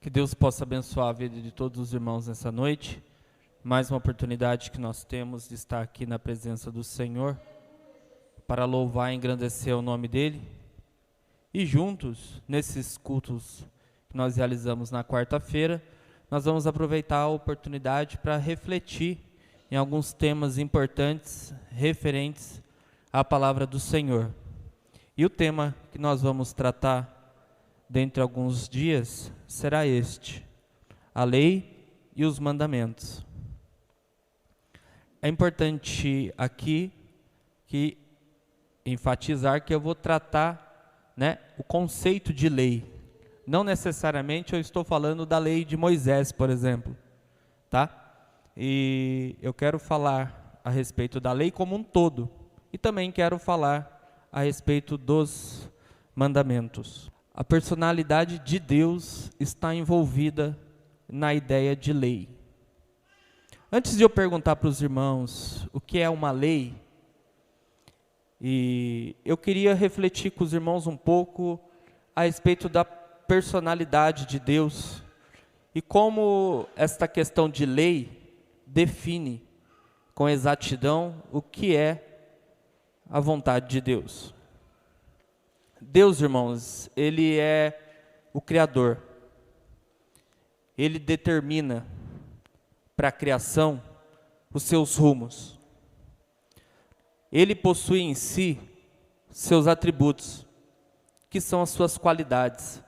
Que Deus possa abençoar a vida de todos os irmãos nessa noite. Mais uma oportunidade que nós temos de estar aqui na presença do Senhor para louvar e engrandecer o nome dEle. E juntos, nesses cultos que nós realizamos na quarta-feira, nós vamos aproveitar a oportunidade para refletir em alguns temas importantes referentes à palavra do Senhor. E o tema que nós vamos tratar dentre alguns dias será este: a lei e os mandamentos. É importante aqui enfatizar que eu vou tratar, o conceito de lei. Não necessariamente eu estou falando da lei de Moisés, por exemplo, tá? E eu quero falar a respeito da lei como um todo, e também quero falar a respeito dos mandamentos. A personalidade de Deus está envolvida na ideia de lei. Antes de eu perguntar para os irmãos o que é uma lei, e eu queria refletir com os irmãos um pouco a respeito da personalidade de Deus e como esta questão de lei define com exatidão o que é a vontade de Deus. Deus, irmãos, Ele é o Criador. Ele determina para a criação os seus rumos. Ele possui em si seus atributos, que são as suas qualidades.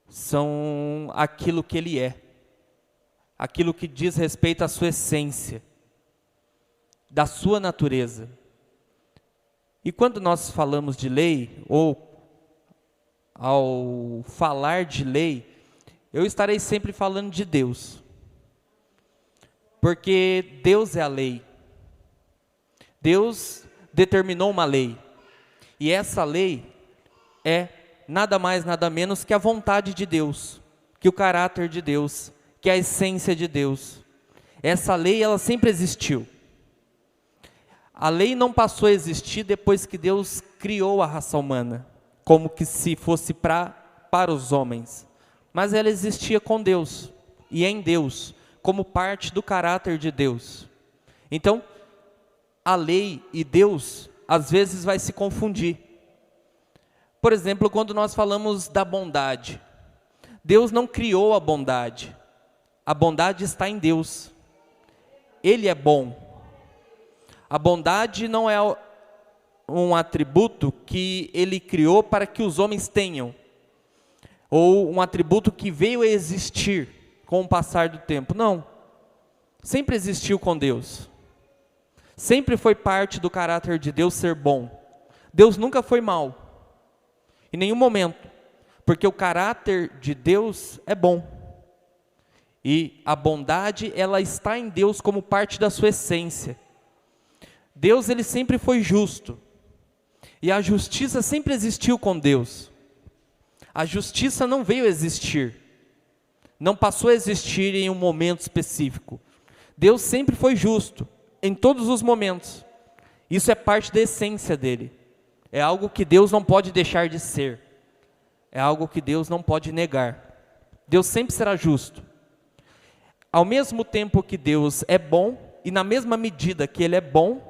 São aquilo que Ele é, aquilo que diz respeito à sua essência, da sua natureza. E quando nós falamos de lei, ou ao falar de lei, eu estarei sempre falando de Deus. Porque Deus é a lei. Deus determinou uma lei. E essa lei é nada mais, nada menos que a vontade de Deus, que o caráter de Deus, que a essência de Deus. Essa lei, ela sempre existiu. A lei não passou a existir depois que Deus criou a raça humana, como que se fosse para os homens. Mas ela existia com Deus e em Deus, como parte do caráter de Deus. Então, a lei e Deus, às vezes, vai se confundir. Por exemplo, quando nós falamos da bondade, Deus não criou a bondade está em Deus. Ele é bom. A bondade não é um atributo que Ele criou para que os homens tenham, ou um atributo que veio a existir com o passar do tempo. Não, sempre existiu com Deus. Sempre foi parte do caráter de Deus ser bom. Deus nunca foi mau, em nenhum momento, porque o caráter de Deus é bom. E a bondade, ela está em Deus como parte da sua essência. Deus, ele sempre foi justo. E a justiça sempre existiu com Deus. A justiça não veio a existir. Não passou a existir em um momento específico. Deus sempre foi justo, em todos os momentos. Isso é parte da essência dele. É algo que Deus não pode deixar de ser. É algo que Deus não pode negar. Deus sempre será justo. Ao mesmo tempo que Deus é bom, e na mesma medida que Ele é bom,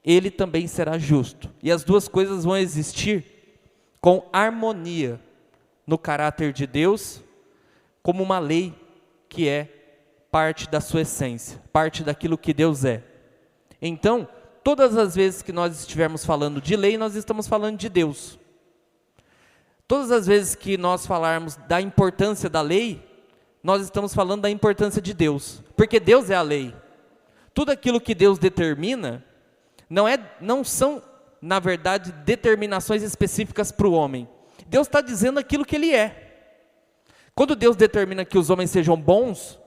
Ele também será justo. E as duas coisas vão existir com harmonia no caráter de Deus, como uma lei que é parte da sua essência, parte daquilo que Deus é. Então, todas as vezes que nós estivermos falando de lei, nós estamos falando de Deus. Todas as vezes que nós falarmos da importância da lei, nós estamos falando da importância de Deus, porque Deus é a lei. Tudo aquilo que Deus determina não são, na verdade, determinações específicas para o homem. Deus está dizendo aquilo que Ele é. Quando Deus determina que os homens sejam bons,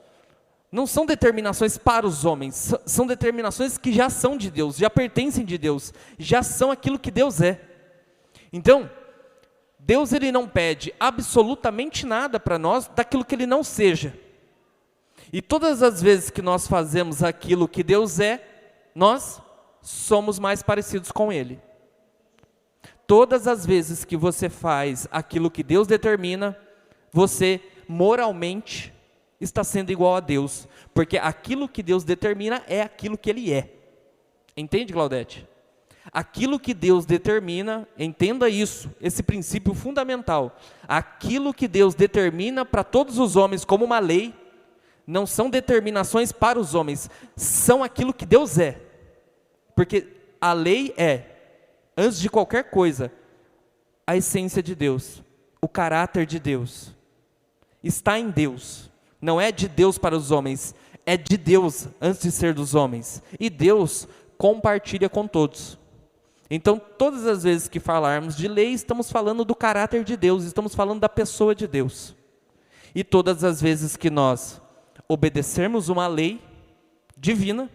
não são determinações para os homens, são determinações que já são de Deus, já pertencem de Deus, já são aquilo que Deus é. Então, Deus, ele não pede absolutamente nada para nós daquilo que Ele não seja. E todas as vezes que nós fazemos aquilo que Deus é, nós somos mais parecidos com Ele. Todas as vezes que você faz aquilo que Deus determina, você moralmente está sendo igual a Deus, porque aquilo que Deus determina é aquilo que Ele é. Entende, Claudete? Aquilo que Deus determina, entenda isso, esse princípio fundamental. Aquilo que Deus determina para todos os homens como uma lei, não são determinações para os homens, são aquilo que Deus é. Porque a lei é, antes de qualquer coisa, a essência de Deus, o caráter de Deus. Está em Deus, não é de Deus para os homens, é de Deus antes de ser dos homens. E Deus compartilha com todos. Então, todas as vezes que falarmos de lei, estamos falando do caráter de Deus, estamos falando da pessoa de Deus. E todas as vezes que nós obedecermos uma lei divina,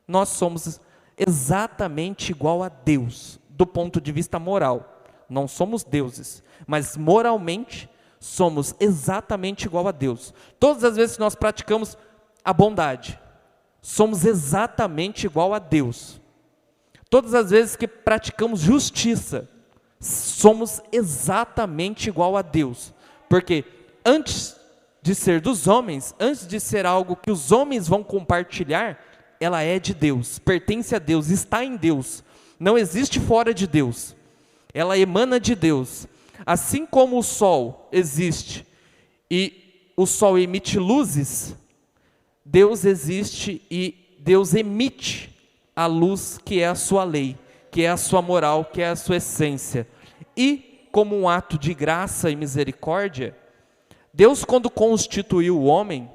nós somos exatamente igual a Deus, do ponto de vista moral. Não somos deuses, mas moralmente somos exatamente igual a Deus. Todas as vezes que nós praticamos a bondade, somos exatamente igual a Deus. Todas as vezes que praticamos justiça, somos exatamente igual a Deus. Porque antes de ser dos homens, antes de ser algo que os homens vão compartilhar, ela é de Deus, pertence a Deus, está em Deus, não existe fora de Deus, ela emana de Deus. Assim como o sol existe e o sol emite luzes, Deus existe e Deus emite a luz que é a sua lei, que é a sua moral, que é a sua essência. E como um ato de graça e misericórdia, Deus, quando constituiu o homem,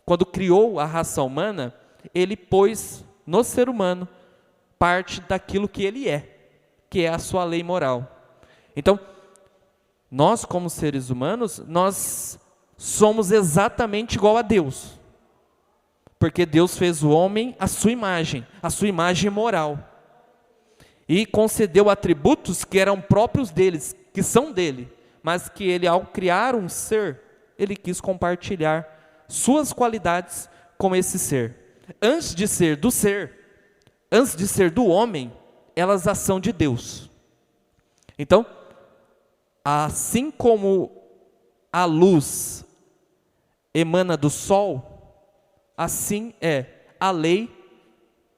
quando criou a raça humana, Ele pôs no ser humano parte daquilo que ele é, que é a sua lei moral. Então, nós como seres humanos, nós somos exatamente igual a Deus. Porque Deus fez o homem à sua imagem moral. E concedeu atributos que eram próprios deles, que são dele, mas que ele, ao criar um ser, ele quis compartilhar suas qualidades com esse ser. Antes de ser do ser, antes de ser do homem, elas são de Deus. Então, assim como a luz emana do sol, assim é a lei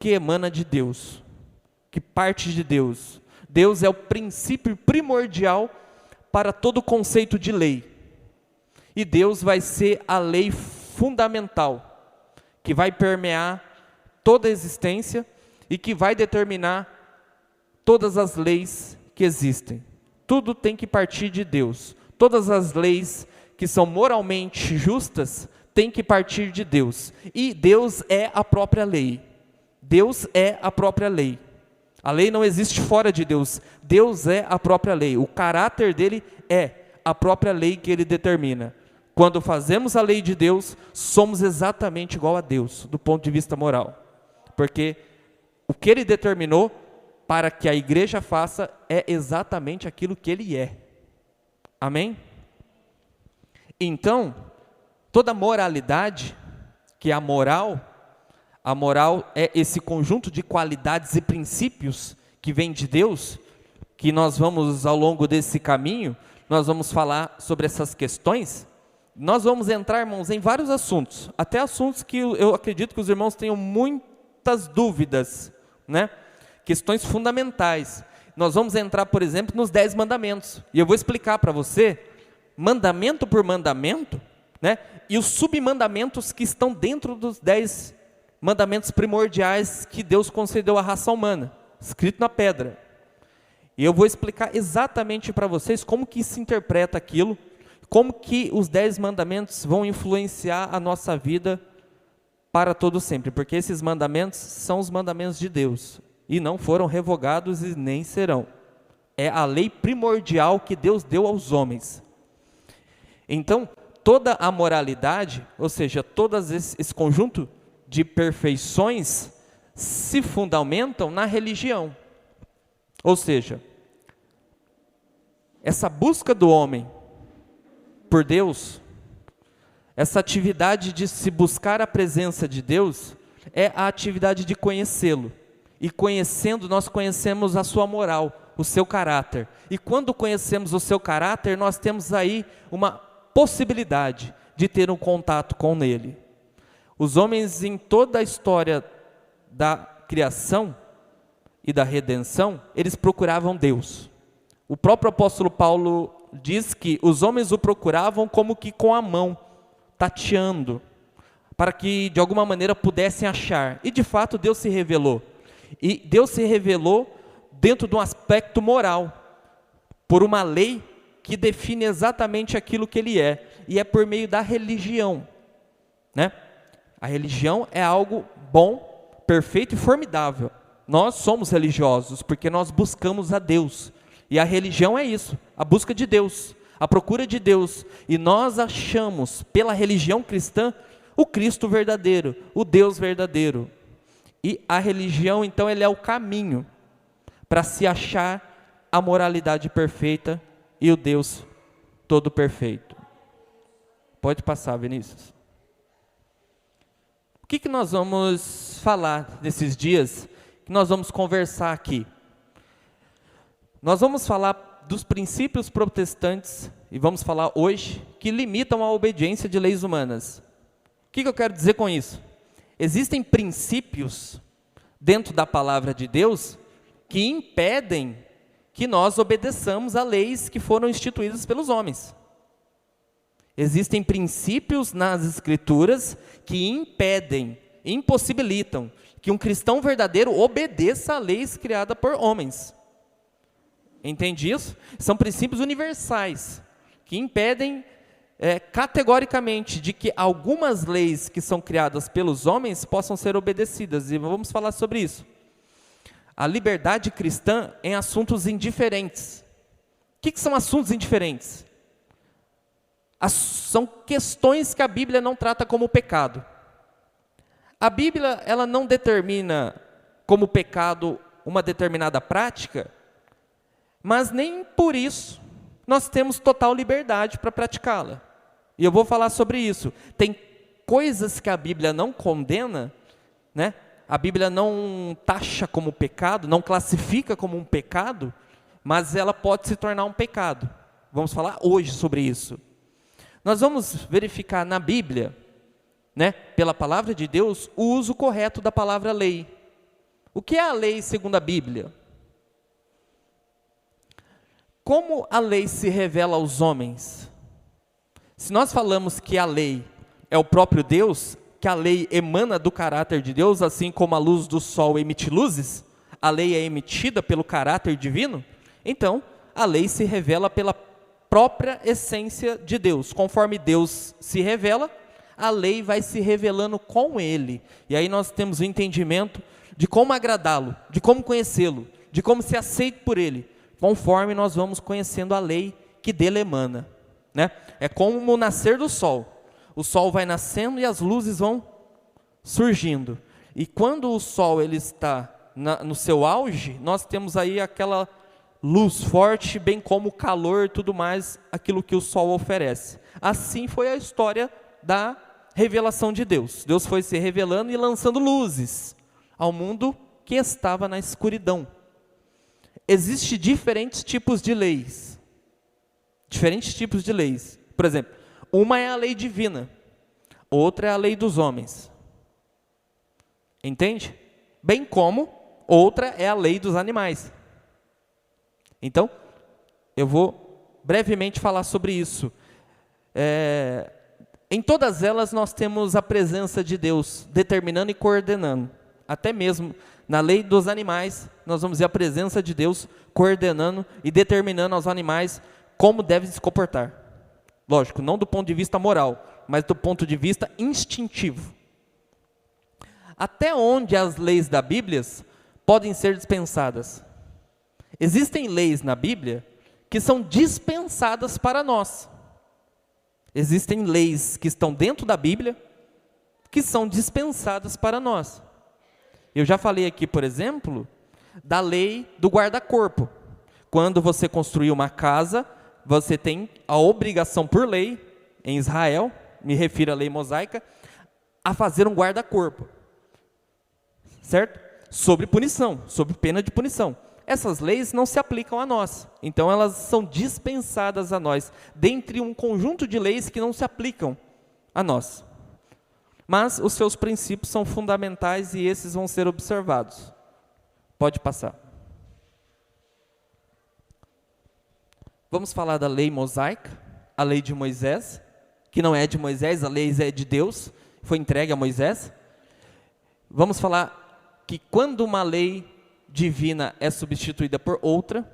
que emana de Deus, que parte de Deus. Deus é o princípio primordial para todo conceito de lei. E Deus vai ser a lei fundamental, que vai permear toda a existência e que vai determinar todas as leis que existem. Tudo tem que partir de Deus. Todas as leis que são moralmente justas têm que partir de Deus. E Deus é a própria lei. Deus é a própria lei. A lei não existe fora de Deus. Deus é a própria lei. O caráter dele é a própria lei que ele determina. Quando fazemos a lei de Deus, somos exatamente igual a Deus, do ponto de vista moral. Porque o que ele determinou para que a igreja faça é exatamente aquilo que ele é. Amém? Então, toda moralidade, que é a moral é esse conjunto de qualidades e princípios que vem de Deus, que nós vamos, ao longo desse caminho, nós vamos falar sobre essas questões. Nós vamos entrar, irmãos, em vários assuntos, até assuntos que eu acredito que os irmãos tenham muitas dúvidas, né? Questões fundamentais. Nós vamos entrar, por exemplo, nos 10 mandamentos, e eu vou explicar para você, mandamento por mandamento, né? E os submandamentos que estão dentro dos 10 mandamentos primordiais que Deus concedeu à raça humana, escrito na pedra. E eu vou explicar exatamente para vocês como que se interpreta aquilo, como que os 10 mandamentos vão influenciar a nossa vida para todo sempre, porque esses mandamentos são os mandamentos de Deus, e não foram revogados e nem serão. É a lei primordial que Deus deu aos homens. Então, toda a moralidade, ou seja, todo esse conjunto de perfeições, se fundamentam na religião. Ou seja, essa busca do homem por Deus, essa atividade de se buscar a presença de Deus, é a atividade de conhecê-lo. E conhecendo, nós conhecemos a sua moral, o seu caráter. E quando conhecemos o seu caráter, nós temos aí uma possibilidade de ter um contato com Ele. Os homens, em toda a história da criação e da redenção, eles procuravam Deus. O próprio apóstolo Paulo diz que os homens o procuravam como que com a mão, tateando, para que de alguma maneira pudessem achar. E de fato Deus se revelou. E Deus se revelou dentro de um aspecto moral, por uma lei que define exatamente aquilo que Ele é. E é por meio da religião, né? A religião é algo bom, perfeito e formidável. Nós somos religiosos porque nós buscamos a Deus. E a religião é isso, a busca de Deus, a procura de Deus. E nós achamos, pela religião cristã, o Cristo verdadeiro, o Deus verdadeiro. E a religião, então, ele é o caminho para se achar a moralidade perfeita e o Deus todo perfeito. Pode passar, Vinícius. O que nós vamos falar nesses dias, que nós vamos conversar aqui? Nós vamos falar dos princípios protestantes, e vamos falar hoje, que limitam a obediência de leis humanas. O que eu quero dizer com isso? Existem princípios dentro da palavra de Deus que impedem que nós obedeçamos a leis que foram instituídas pelos homens. Existem princípios nas Escrituras que impedem, impossibilitam que um cristão verdadeiro obedeça a leis criadas por homens. Entende isso? São princípios universais que impedem categoricamente de que algumas leis que são criadas pelos homens possam ser obedecidas. E vamos falar sobre isso. A liberdade cristã em assuntos indiferentes. O que são assuntos indiferentes? São questões que a Bíblia não trata como pecado. A Bíblia, ela não determina como pecado uma determinada prática, mas nem por isso nós temos total liberdade para praticá-la. E eu vou falar sobre isso. Tem coisas que a Bíblia não condena, né? A Bíblia não taxa como pecado, não classifica como um pecado, mas ela pode se tornar um pecado. Vamos falar hoje sobre isso. Nós vamos verificar na Bíblia, né, pela palavra de Deus, o uso correto da palavra lei. O que é a lei segundo a Bíblia? Como a lei se revela aos homens? Se nós falamos que a lei é o próprio Deus, que a lei emana do caráter de Deus, assim como a luz do sol emite luzes, a lei é emitida pelo caráter divino, então a lei se revela pela própria essência de Deus. Conforme Deus se revela, a lei vai se revelando com Ele. E aí nós temos o entendimento de como agradá-lo, de como conhecê-lo, de como ser aceito por Ele, conforme nós vamos conhecendo a lei que dele emana, né? É como o nascer do sol. O sol vai nascendo e as luzes vão surgindo. E quando o sol ele está no seu auge, nós temos aí aquela luz forte, bem como o calor e tudo mais, aquilo que o sol oferece. Assim foi a história da revelação de Deus. Deus foi se revelando e lançando luzes ao mundo que estava na escuridão. Existem diferentes tipos de leis. Diferentes tipos de leis. Por exemplo, uma é a lei divina, outra é a lei dos homens. Entende? Bem como outra é a lei dos animais. Então, eu vou brevemente falar sobre isso. Em todas elas nós temos a presença de Deus determinando e coordenando. Até mesmo na lei dos animais, nós vamos ver a presença de Deus coordenando e determinando aos animais como devem se comportar. Lógico, não do ponto de vista moral, mas do ponto de vista instintivo. Até onde as leis da Bíblia podem ser dispensadas? Existem leis na Bíblia que são dispensadas para nós. Existem leis que estão dentro da Bíblia que são dispensadas para nós. Eu já falei aqui, por exemplo, da lei do guarda-corpo. Quando você construir uma casa, você tem a obrigação por lei, em Israel, me refiro à lei mosaica, a fazer um guarda-corpo. Certo? Sob punição, sob pena de punição. essas leis não se aplicam a nós. Então elas são dispensadas a nós, dentre um conjunto de leis que não se aplicam a nós. Mas os seus princípios são fundamentais e esses vão ser observados. Pode passar. Vamos falar da lei mosaica, a lei de Moisés, que não é de Moisés, a lei é de Deus, foi entregue a Moisés. Vamos falar que quando uma lei divina é substituída por outra,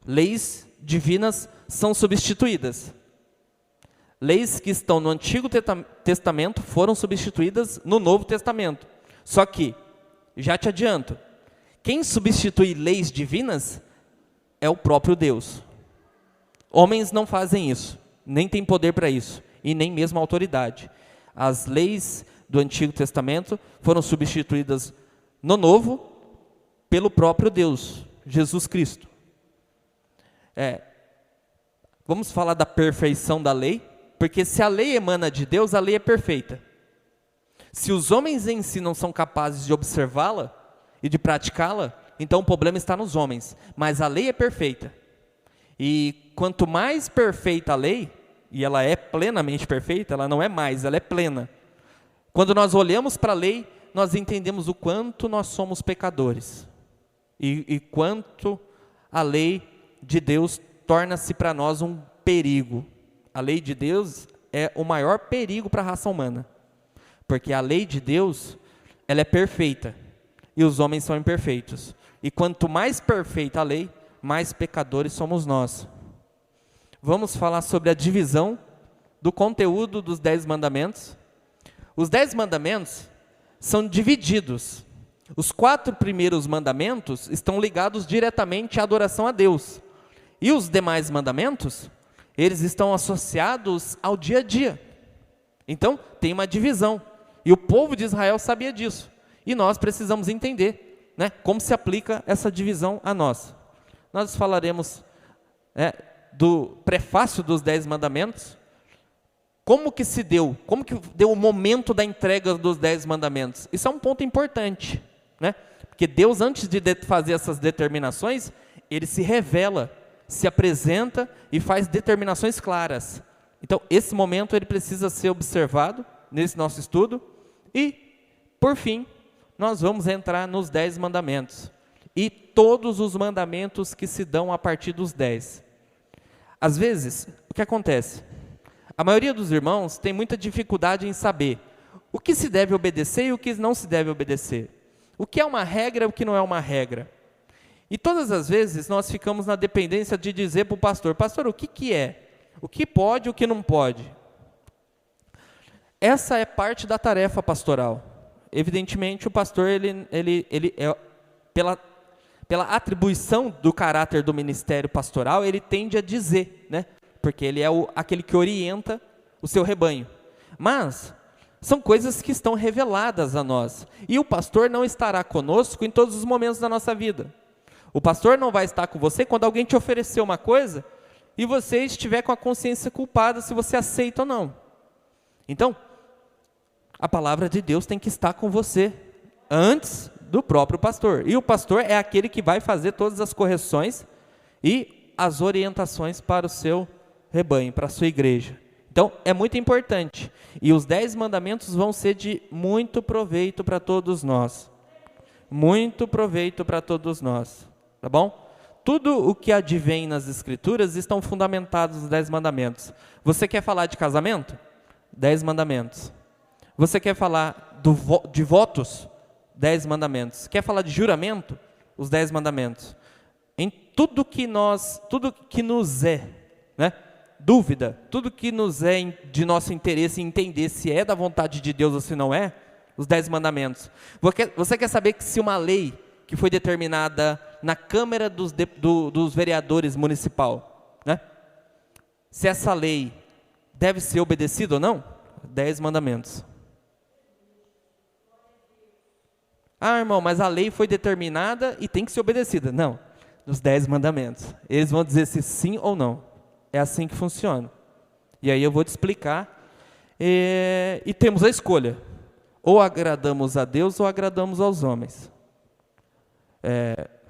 leis divinas são substituídas. Leis que estão no Antigo Testamento foram substituídas no Novo Testamento. Só que, já te adianto, quem substitui leis divinas é o próprio Deus. Homens não fazem isso, nem têm poder para isso, e nem mesmo autoridade. As leis do Antigo Testamento foram substituídas no Novo pelo próprio Deus, Jesus Cristo. Vamos falar da perfeição da lei, porque se a lei emana de Deus, a lei é perfeita. Se os homens em si não são capazes de observá-la e de praticá-la, então o problema está nos homens, mas a lei é perfeita. E quanto mais perfeita a lei, e ela é plenamente perfeita, ela não é mais, ela é plena. Quando nós olhamos para a lei, nós entendemos o quanto nós somos pecadores. E quanto a lei de Deus torna-se para nós um perigo. A lei de Deus é o maior perigo para a raça humana. Porque a lei de Deus, ela é perfeita. E os homens são imperfeitos. E quanto mais perfeita a lei, mais pecadores somos nós. Vamos falar sobre a divisão do conteúdo dos 10 mandamentos. Os 10 mandamentos são divididos. Os 4 primeiros mandamentos estão ligados diretamente à adoração a Deus. E os demais mandamentos, eles estão associados ao dia a dia. Então, tem uma divisão. E o povo de Israel sabia disso. E nós precisamos entender, né, como se aplica essa divisão a nós. Nós falaremos do prefácio dos 10 mandamentos. Como que deu o momento da entrega dos 10 mandamentos? Isso é um ponto importante, né? Porque Deus, antes de fazer essas determinações, Ele se revela, se apresenta e faz determinações claras. Então, esse momento ele precisa ser observado nesse nosso estudo. E, por fim, nós vamos entrar nos 10 mandamentos. E todos os mandamentos que se dão a partir dos 10. Às vezes, o que acontece? A maioria dos irmãos tem muita dificuldade em saber o que se deve obedecer e o que não se deve obedecer. O que é uma regra e o que não é uma regra. E todas as vezes nós ficamos na dependência de dizer para o pastor: pastor, o que é? O que pode e o que não pode? Essa é parte da tarefa pastoral. Evidentemente, o pastor, ele é, pela atribuição do caráter do ministério pastoral, ele tende a dizer, né? Porque ele é aquele que orienta o seu rebanho. Mas são coisas que estão reveladas a nós. E o pastor não estará conosco em todos os momentos da nossa vida. O pastor não vai estar com você quando alguém te oferecer uma coisa e você estiver com a consciência culpada se você aceita ou não. Então, a palavra de Deus tem que estar com você antes do próprio pastor. E o pastor é aquele que vai fazer todas as correções e as orientações para o seu rebanho, para a sua igreja. Então, é muito importante. E os 10 mandamentos vão ser de muito proveito para todos nós. Muito proveito para todos nós. Tá bom? Tudo o que advém nas Escrituras estão fundamentados nos 10 mandamentos. Você quer falar de casamento? 10 mandamentos. Você quer falar de votos? 10 mandamentos. Quer falar de juramento? Os 10 mandamentos. Em tudo que nos é, né? Dúvida, tudo que nos é de nosso interesse em entender se é da vontade de Deus ou se não é, os 10 mandamentos. Você quer saber que se uma lei que foi determinada na Câmara dos Vereadores Municipal, né? Se essa lei deve ser obedecida ou não? 10 mandamentos. Ah, irmão, mas a lei foi determinada e tem que ser obedecida. Não, nos 10 mandamentos. Eles vão dizer se sim ou não. É assim que funciona. E aí eu vou te explicar. E temos a escolha. Ou agradamos a Deus ou agradamos aos homens.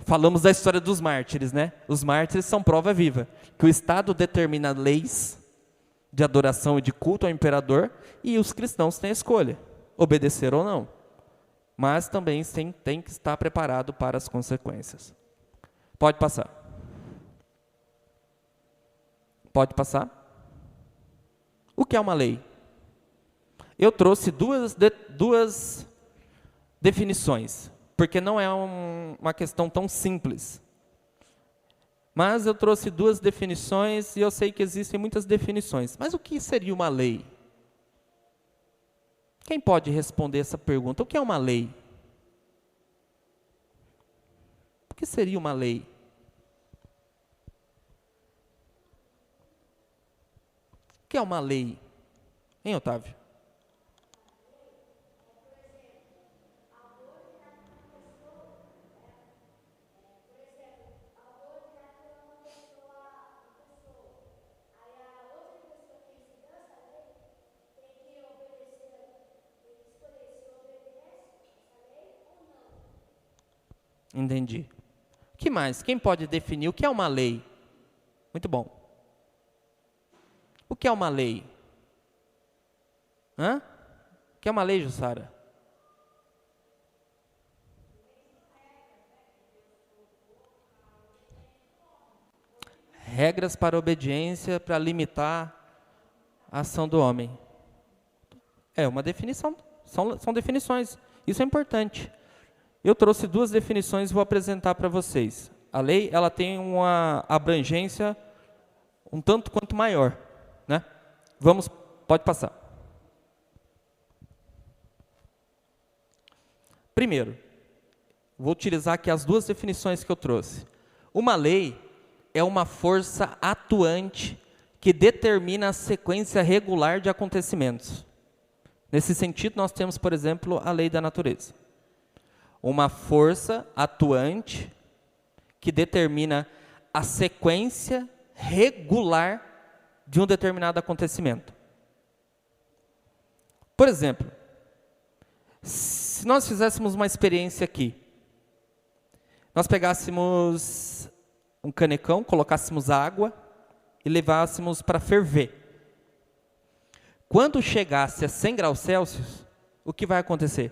Falamos da história dos mártires, né? Os mártires são prova viva, que o Estado determina leis de adoração e de culto ao imperador, e os cristãos têm a escolha, obedecer ou não. Mas também tem que estar preparado para as consequências. Pode passar. Pode passar. O que é uma lei? Eu trouxe duas definições, porque não é uma questão tão simples. Mas eu trouxe duas definições, e eu sei que existem muitas definições. Mas o que seria uma lei? Quem pode responder essa pergunta? O que é uma lei? O que seria uma lei? O que é uma lei? Hein, Otávio? Entendi. O que mais? Quem pode definir o que é uma lei? Muito bom. O que é uma lei? Hã? O que é uma lei, Jussara? Regras para obediência, para limitar a ação do homem. É uma definição, são definições. Isso é importante. Eu trouxe duas definições e vou apresentar para vocês. A lei, ela tem uma abrangência um tanto quanto maior, né? Pode passar. Primeiro, vou utilizar aqui as duas definições que eu trouxe. Uma lei é uma força atuante que determina a sequência regular de acontecimentos. Nesse sentido, nós temos, por exemplo, a lei da natureza. Uma força atuante que determina a sequência regular de um determinado acontecimento. Por exemplo, se nós fizéssemos uma experiência aqui, nós pegássemos um canecão, colocássemos água e levássemos para ferver. Quando chegasse a 100 graus Celsius, o que vai acontecer?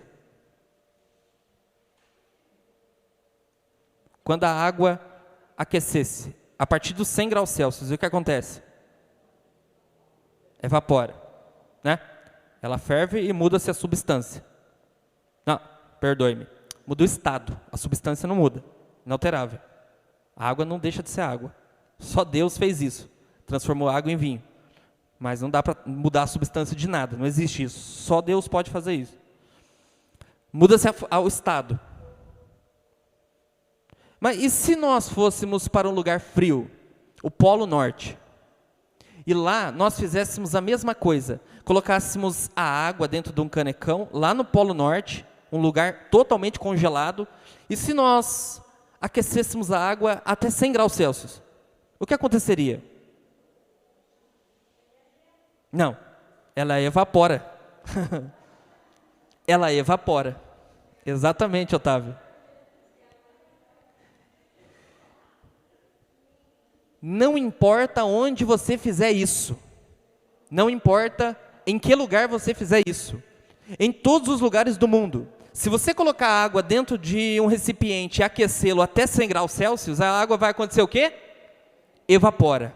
Quando a água aquecesse, a partir dos 100 graus Celsius, o que acontece? Evapora, né? Ela ferve e muda-se a substância. Não, perdoe-me. Muda o estado, a substância não muda, inalterável. A água não deixa de ser água. Só Deus fez isso, transformou a água em vinho. Mas não dá para mudar a substância de nada, não existe isso. Só Deus pode fazer isso. Muda-se ao estado. Mas e se nós fôssemos para um lugar frio, o Polo Norte, e lá nós fizéssemos a mesma coisa, colocássemos a água dentro de um canecão, lá no Polo Norte, um lugar totalmente congelado, e se nós aquecêssemos a água até 100 graus Celsius, o que aconteceria? Não, ela evapora. Ela evapora. Exatamente, Otávio. Não importa onde você fizer isso, não importa em que lugar você fizer isso, em todos os lugares do mundo, se você colocar a água dentro de um recipiente e aquecê-lo até 100 graus Celsius, a água vai acontecer o quê? Evapora.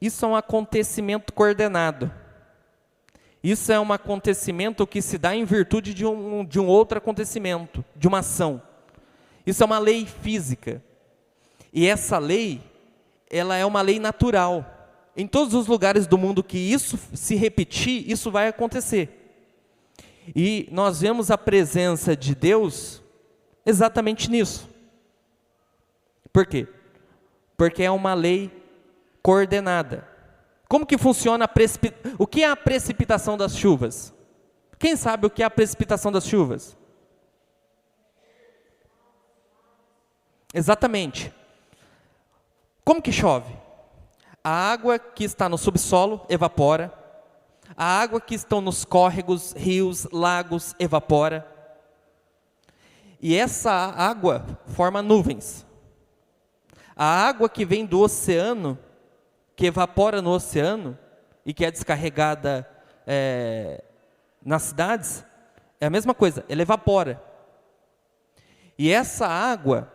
Isso é um acontecimento coordenado. Isso é um acontecimento que se dá em virtude de um outro acontecimento, de uma ação. Isso é uma lei física. E essa lei, ela é uma lei natural. Em todos os lugares do mundo que isso se repetir, isso vai acontecer. E nós vemos a presença de Deus exatamente nisso. Por quê? Porque é uma lei coordenada. Como que funciona o que é a precipitação das chuvas? Quem sabe o que é a precipitação das chuvas? Exatamente. Como que chove? A água que está no subsolo evapora. A água que estão nos córregos, rios, lagos evapora. E essa água forma nuvens. A água que vem do oceano, que evapora no oceano e que é descarregada nas cidades, é a mesma coisa, ela evapora. E essa água,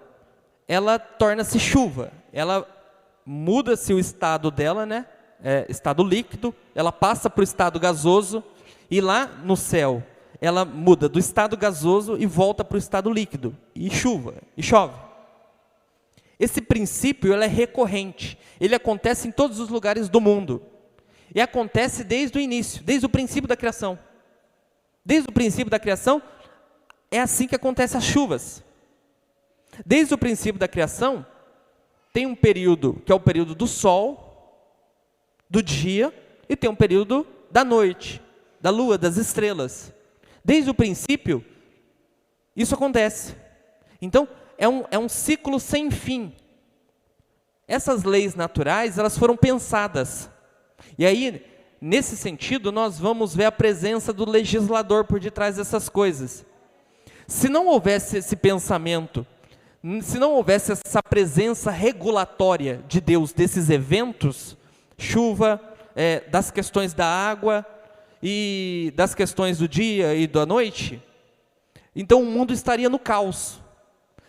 ela torna-se chuva, ela muda-se o estado dela, né? Estado líquido, ela passa para o estado gasoso, e lá no céu, ela muda do estado gasoso e volta para o estado líquido, e chove. Esse princípio ele é recorrente, ele acontece em todos os lugares do mundo, e acontece desde o início, desde o princípio da criação. Desde o princípio da criação, é assim que acontecem as chuvas. Desde o princípio da criação, tem um período que é o período do sol, do dia, e tem um período da noite, da lua, das estrelas. Desde o princípio, isso acontece. Então, é um ciclo sem fim. Essas leis naturais, elas foram pensadas. E aí, nesse sentido, nós vamos ver a presença do legislador por detrás dessas coisas. Se não houvesse esse pensamento, se não houvesse essa presença regulatória de Deus desses eventos, chuva, das questões da água e das questões do dia e da noite, então o mundo estaria no caos.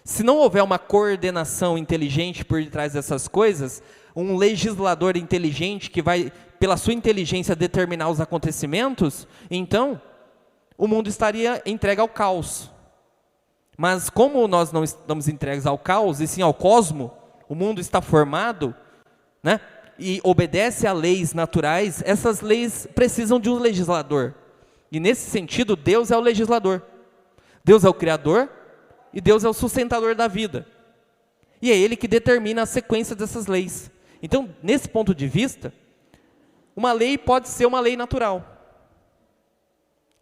Se não houver uma coordenação inteligente por detrás dessas coisas, um legislador inteligente que vai, pela sua inteligência, determinar os acontecimentos, então o mundo estaria entregue ao caos. Mas como nós não estamos entregues ao caos, e sim ao cosmo, o mundo está formado, né, e obedece a leis naturais, essas leis precisam de um legislador. E nesse sentido, Deus é o legislador. Deus é o Criador e Deus é o sustentador da vida. E é Ele que determina a sequência dessas leis. Então, nesse ponto de vista, uma lei pode ser uma lei natural.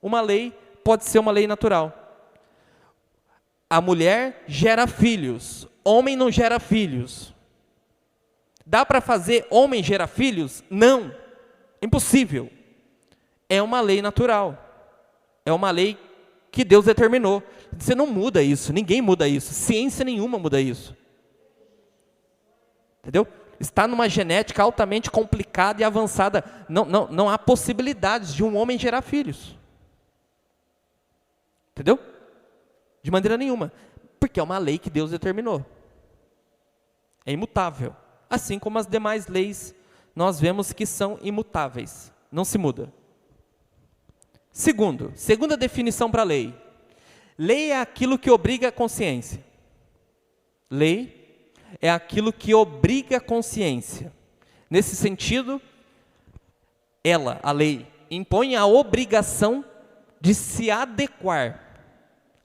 Uma lei pode ser uma lei natural. A mulher gera filhos, homem não gera filhos. Dá para fazer homem gerar filhos? Não, impossível. É uma lei natural, é uma lei que Deus determinou. Você não muda isso, ninguém muda isso, ciência nenhuma muda isso. Entendeu? Está numa genética altamente complicada e avançada, não há possibilidades de um homem gerar filhos. Entendeu? De maneira nenhuma, porque é uma lei que Deus determinou. É imutável. Assim como as demais leis, nós vemos que são imutáveis, não se muda. Segunda definição para lei. Lei é aquilo que obriga a consciência. Lei é aquilo que obriga a consciência. Nesse sentido, a lei, impõe a obrigação de se adequar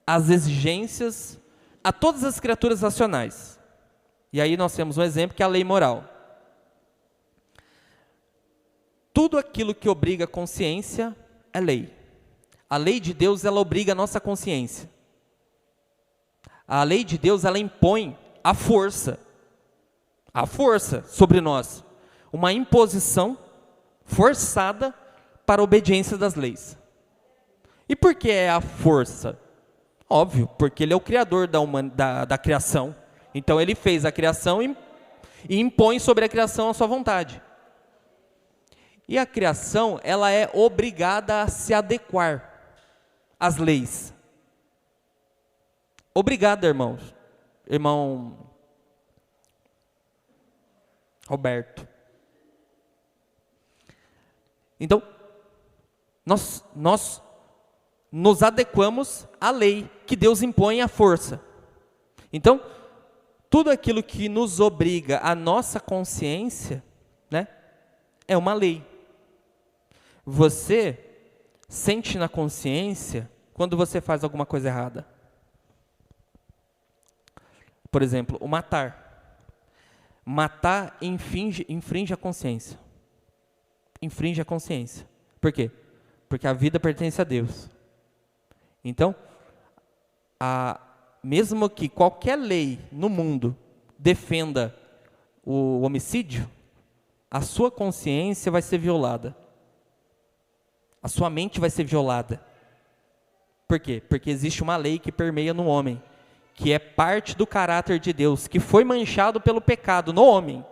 às exigências, a todas as criaturas racionais. E aí nós temos um exemplo que é a lei moral. Tudo aquilo que obriga a consciência é lei. A lei de Deus, ela obriga a nossa consciência. A lei de Deus, ela impõe a força sobre nós. Uma imposição forçada para a obediência das leis. E por que é a força? Óbvio, porque Ele é o Criador da criação. Então Ele fez a criação e impõe sobre a criação a sua vontade. E a criação, ela é obrigada a se adequar às leis. Obrigada, irmãos. Irmão Roberto. Então, nós nos adequamos à lei que Deus impõe à força. Então, tudo aquilo que nos obriga à nossa consciência, né, é uma lei. Você sente na consciência quando você faz alguma coisa errada. Por exemplo, o matar. Matar infringe a consciência. Infringe a consciência. Por quê? Porque a vida pertence a Deus. Então, mesmo que qualquer lei no mundo defenda o homicídio, a sua consciência vai ser violada. A sua mente vai ser violada. Por quê? Porque existe uma lei que permeia no homem. que é parte do caráter de Deus, que foi manchado pelo pecado no homem,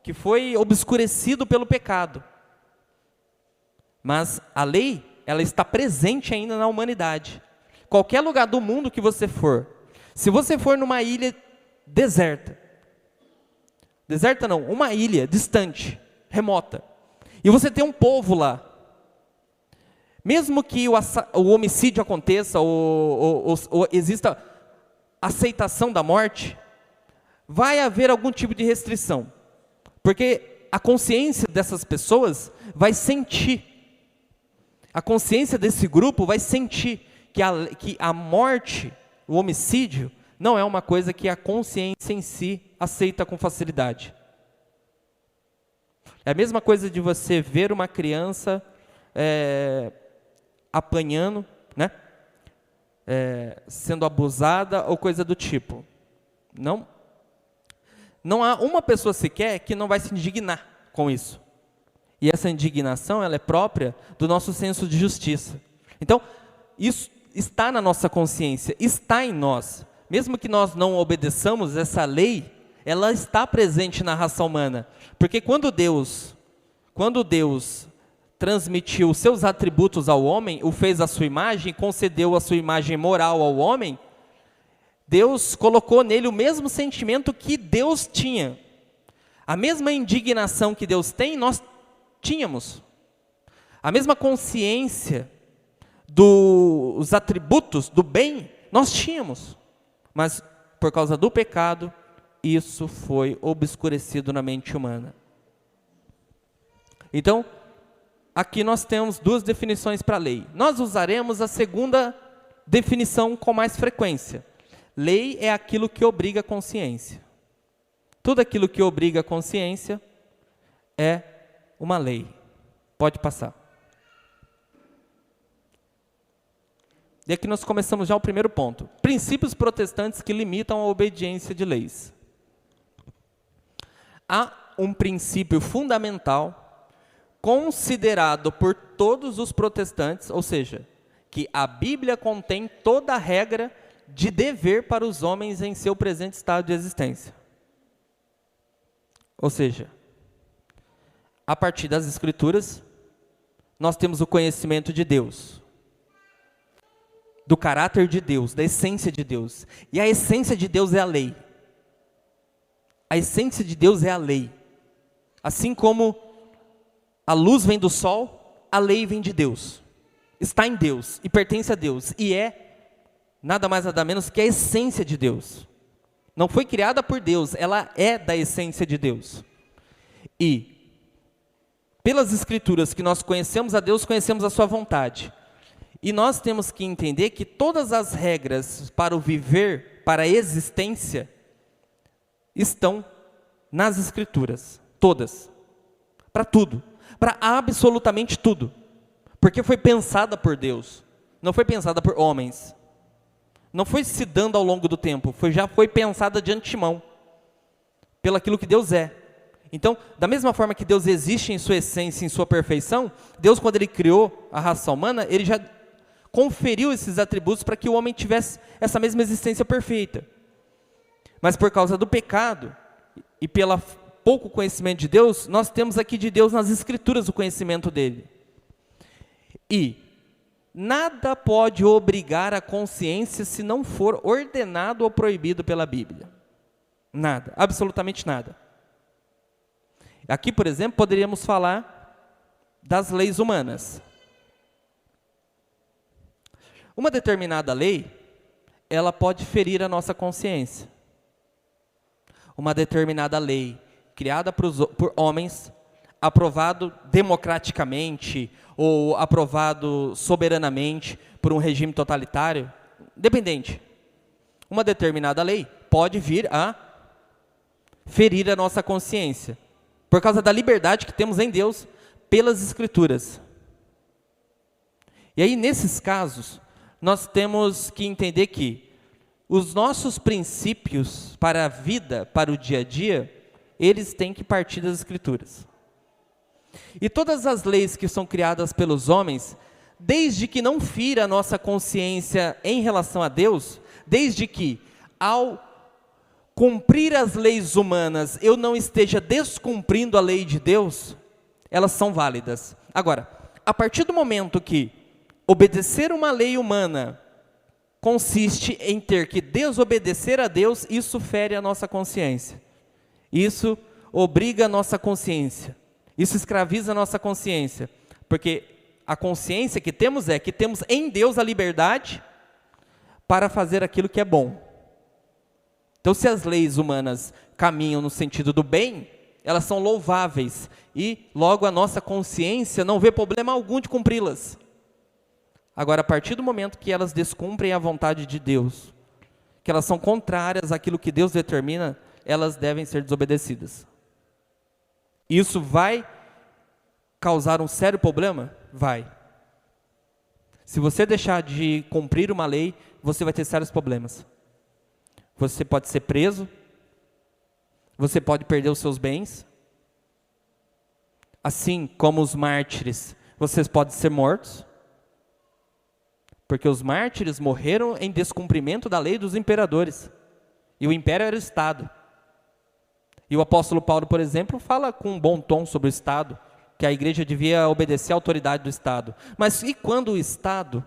que foi obscurecido pelo pecado. Mas a lei, ela está presente ainda na humanidade. Qualquer lugar do mundo que você for, se você for numa ilha deserta não, uma ilha distante, remota, e você tem um povo lá, mesmo que o homicídio aconteça, ou exista aceitação da morte, vai haver algum tipo de restrição, porque a consciência dessas pessoas vai sentir, a consciência desse grupo vai sentir que a morte, o homicídio, não é uma coisa que a consciência em si aceita com facilidade. É a mesma coisa de você ver uma criança apanhando, né? Sendo abusada ou coisa do tipo. Não há uma pessoa sequer que não vai se indignar com isso. E essa indignação, ela é própria do nosso senso de justiça. Então, isso está na nossa consciência, está em nós. Mesmo que nós não obedeçamos essa lei, ela está presente na raça humana. Porque quando Deus transmitiu os seus atributos ao homem, o fez à sua imagem, concedeu a sua imagem moral ao homem, Deus colocou nele o mesmo sentimento que Deus tinha. A mesma indignação que Deus tem, nós tínhamos. A mesma consciência dos atributos do bem, nós tínhamos. Mas, por causa do pecado, isso foi obscurecido na mente humana. Então, aqui nós temos duas definições para a lei. Nós usaremos a segunda definição com mais frequência. Lei é aquilo que obriga a consciência. Tudo aquilo que obriga a consciência é uma lei. Pode passar. E aqui nós começamos já o primeiro ponto. Princípios protestantes que limitam a obediência de leis. Há um princípio fundamental considerado por todos os protestantes, ou seja, que a Bíblia contém toda a regra de dever para os homens em seu presente estado de existência. Ou seja, a partir das Escrituras, nós temos o conhecimento de Deus, do caráter de Deus, da essência de Deus. E a essência de Deus é a lei. A essência de Deus é a lei. Assim como a luz vem do sol, a lei vem de Deus. Está em Deus e pertence a Deus. E é nada mais nada menos que a essência de Deus. Não foi criada por Deus, ela é da essência de Deus. E pelas Escrituras que nós conhecemos a Deus, conhecemos a sua vontade. E nós temos que entender que todas as regras para o viver, para a existência, estão nas Escrituras. Todas. Para tudo. Para absolutamente tudo. Porque foi pensada por Deus. Não foi pensada por homens. Não foi se dando ao longo do tempo. Já foi pensada de antemão. Pelo aquilo que Deus é. Então, da mesma forma que Deus existe em sua essência, em sua perfeição, Deus, quando Ele criou a raça humana, Ele já conferiu esses atributos para que o homem tivesse essa mesma existência perfeita. Mas por causa do pecado e pelo pouco conhecimento de Deus, nós temos aqui de Deus nas Escrituras o conhecimento dele. E nada pode obrigar a consciência se não for ordenado ou proibido pela Bíblia. Nada, absolutamente nada. Aqui, por exemplo, poderíamos falar das leis humanas. Uma determinada lei, ela pode ferir a nossa consciência. Uma determinada lei, criada por homens, aprovado democraticamente ou aprovado soberanamente por um regime totalitário, independente. Uma determinada lei pode vir a ferir a nossa consciência, por causa da liberdade que temos em Deus pelas Escrituras. E aí, nesses casos, nós temos que entender que os nossos princípios para a vida, para o dia a dia, eles têm que partir das Escrituras. E todas as leis que são criadas pelos homens, desde que não fira a nossa consciência em relação a Deus, desde que ao cumprir as leis humanas eu não esteja descumprindo a lei de Deus, elas são válidas. Agora, a partir do momento que obedecer uma lei humana consiste em ter que desobedecer a Deus, isso fere a nossa consciência. Isso obriga a nossa consciência. Isso escraviza a nossa consciência. Porque a consciência que temos é que temos em Deus a liberdade para fazer aquilo que é bom. Então, se as leis humanas caminham no sentido do bem, elas são louváveis. E logo a nossa consciência não vê problema algum de cumpri-las. Agora, a partir do momento que elas descumprem a vontade de Deus, que elas são contrárias àquilo que Deus determina, elas devem ser desobedecidas. Isso vai causar um sério problema? Vai. Se você deixar de cumprir uma lei, você vai ter sérios problemas. Você pode ser preso, você pode perder os seus bens, assim como os mártires, vocês podem ser mortos, porque os mártires morreram em descumprimento da lei dos imperadores, e o império era o Estado. E o apóstolo Paulo, por exemplo, fala com um bom tom sobre o Estado, que a igreja devia obedecer à autoridade do Estado. Mas e quando o Estado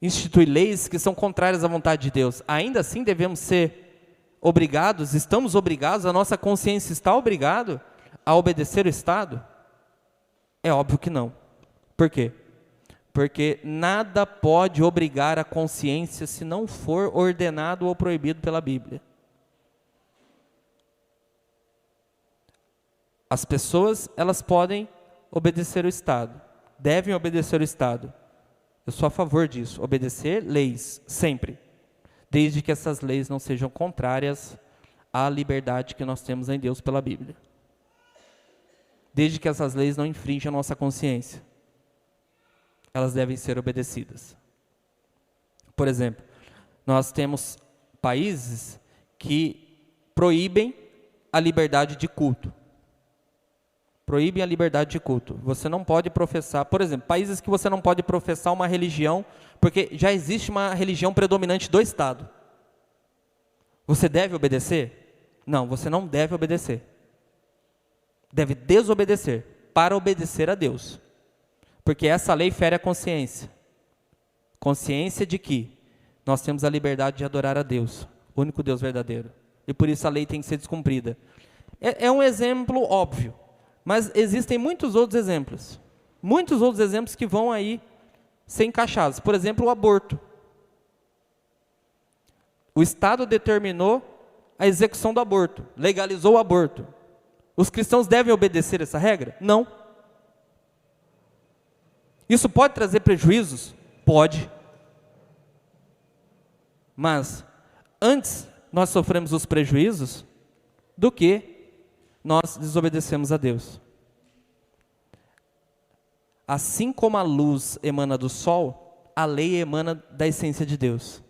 institui leis que são contrárias à vontade de Deus? Ainda assim devemos ser obrigados, estamos obrigados, a nossa consciência está obrigada a obedecer o Estado? É óbvio que não. Por quê? Porque nada pode obrigar a consciência se não for ordenado ou proibido pela Bíblia. As pessoas, elas podem obedecer o Estado, devem obedecer o Estado. Eu sou a favor disso, obedecer leis, sempre. Desde que essas leis não sejam contrárias à liberdade que nós temos em Deus pela Bíblia. Desde que essas leis não infringam a nossa consciência. Elas devem ser obedecidas. Por exemplo, nós temos países que proíbem a liberdade de culto. Proíbem a liberdade de culto. Você não pode professar, por exemplo, países que você não pode professar uma religião, porque já existe uma religião predominante do Estado. Você deve obedecer? Não, você não deve obedecer. Deve desobedecer para obedecer a Deus. Porque essa lei fere a consciência. Consciência de que nós temos a liberdade de adorar a Deus, o único Deus verdadeiro. E por isso a lei tem que ser descumprida. É um exemplo óbvio. Mas existem muitos outros exemplos. Muitos outros exemplos que vão aí ser encaixados. Por exemplo, o aborto. O Estado determinou a execução do aborto. Legalizou o aborto. Os cristãos devem obedecer essa regra? Não. Isso pode trazer prejuízos? Pode. Mas, antes nós sofremos os prejuízos do que nós desobedecemos a Deus. Assim como a luz emana do sol, a lei emana da essência de Deus.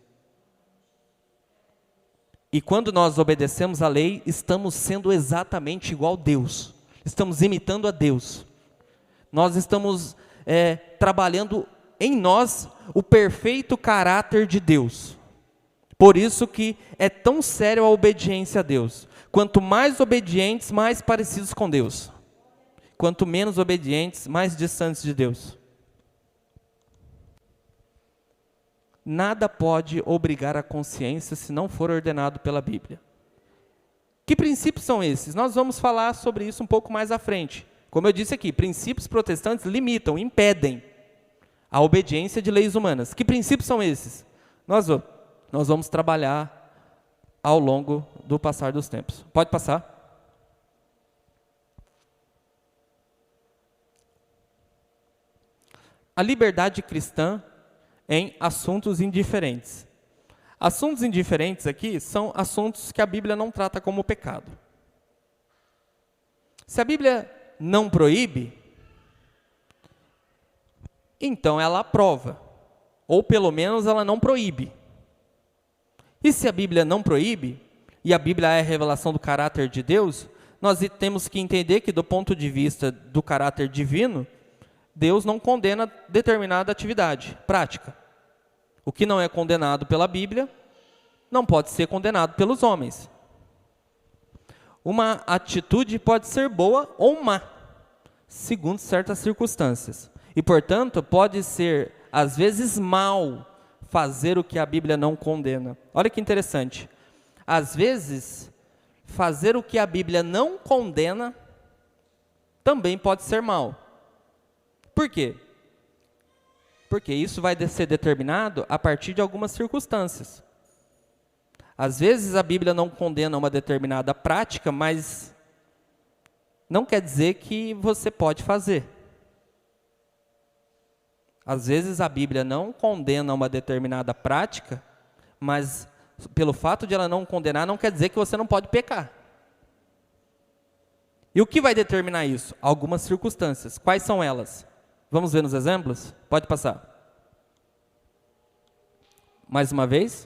E quando nós obedecemos a lei, estamos sendo exatamente igual a Deus. Estamos imitando a Deus. Nós estamos trabalhando em nós o perfeito caráter de Deus. Por isso que é tão sério a obediência a Deus. Quanto mais obedientes, mais parecidos com Deus. Quanto menos obedientes, mais distantes de Deus. Nada pode obrigar a consciência se não for ordenado pela Bíblia. Que princípios são esses? Nós vamos falar sobre isso um pouco mais à frente. Como eu disse aqui, princípios protestantes limitam, impedem a obediência de leis humanas. Que princípios são esses? Nós vamos trabalhar ao longo do passar dos tempos. Pode passar. A liberdade cristã em assuntos indiferentes. Assuntos indiferentes aqui são assuntos que a Bíblia não trata como pecado. Se a Bíblia não proíbe, então ela aprova, ou pelo menos ela não proíbe. E se a Bíblia não proíbe, e a Bíblia é a revelação do caráter de Deus, nós temos que entender que do ponto de vista do caráter divino, Deus não condena determinada atividade, prática. O que não é condenado pela Bíblia, não pode ser condenado pelos homens. Uma atitude pode ser boa ou má, segundo certas circunstâncias. E, portanto, pode ser, às vezes, mal fazer o que a Bíblia não condena. Olha que interessante. Às vezes, fazer o que a Bíblia não condena também pode ser mal. Por quê? Porque isso vai ser determinado a partir de algumas circunstâncias. Às vezes a Bíblia não condena uma determinada prática, mas não quer dizer que você pode fazer. Às vezes a Bíblia não condena uma determinada prática, mas pelo fato de ela não condenar, não quer dizer que você não pode pecar. E o que vai determinar isso? Algumas circunstâncias. Quais são elas? Vamos ver nos exemplos? Pode passar. Mais uma vez.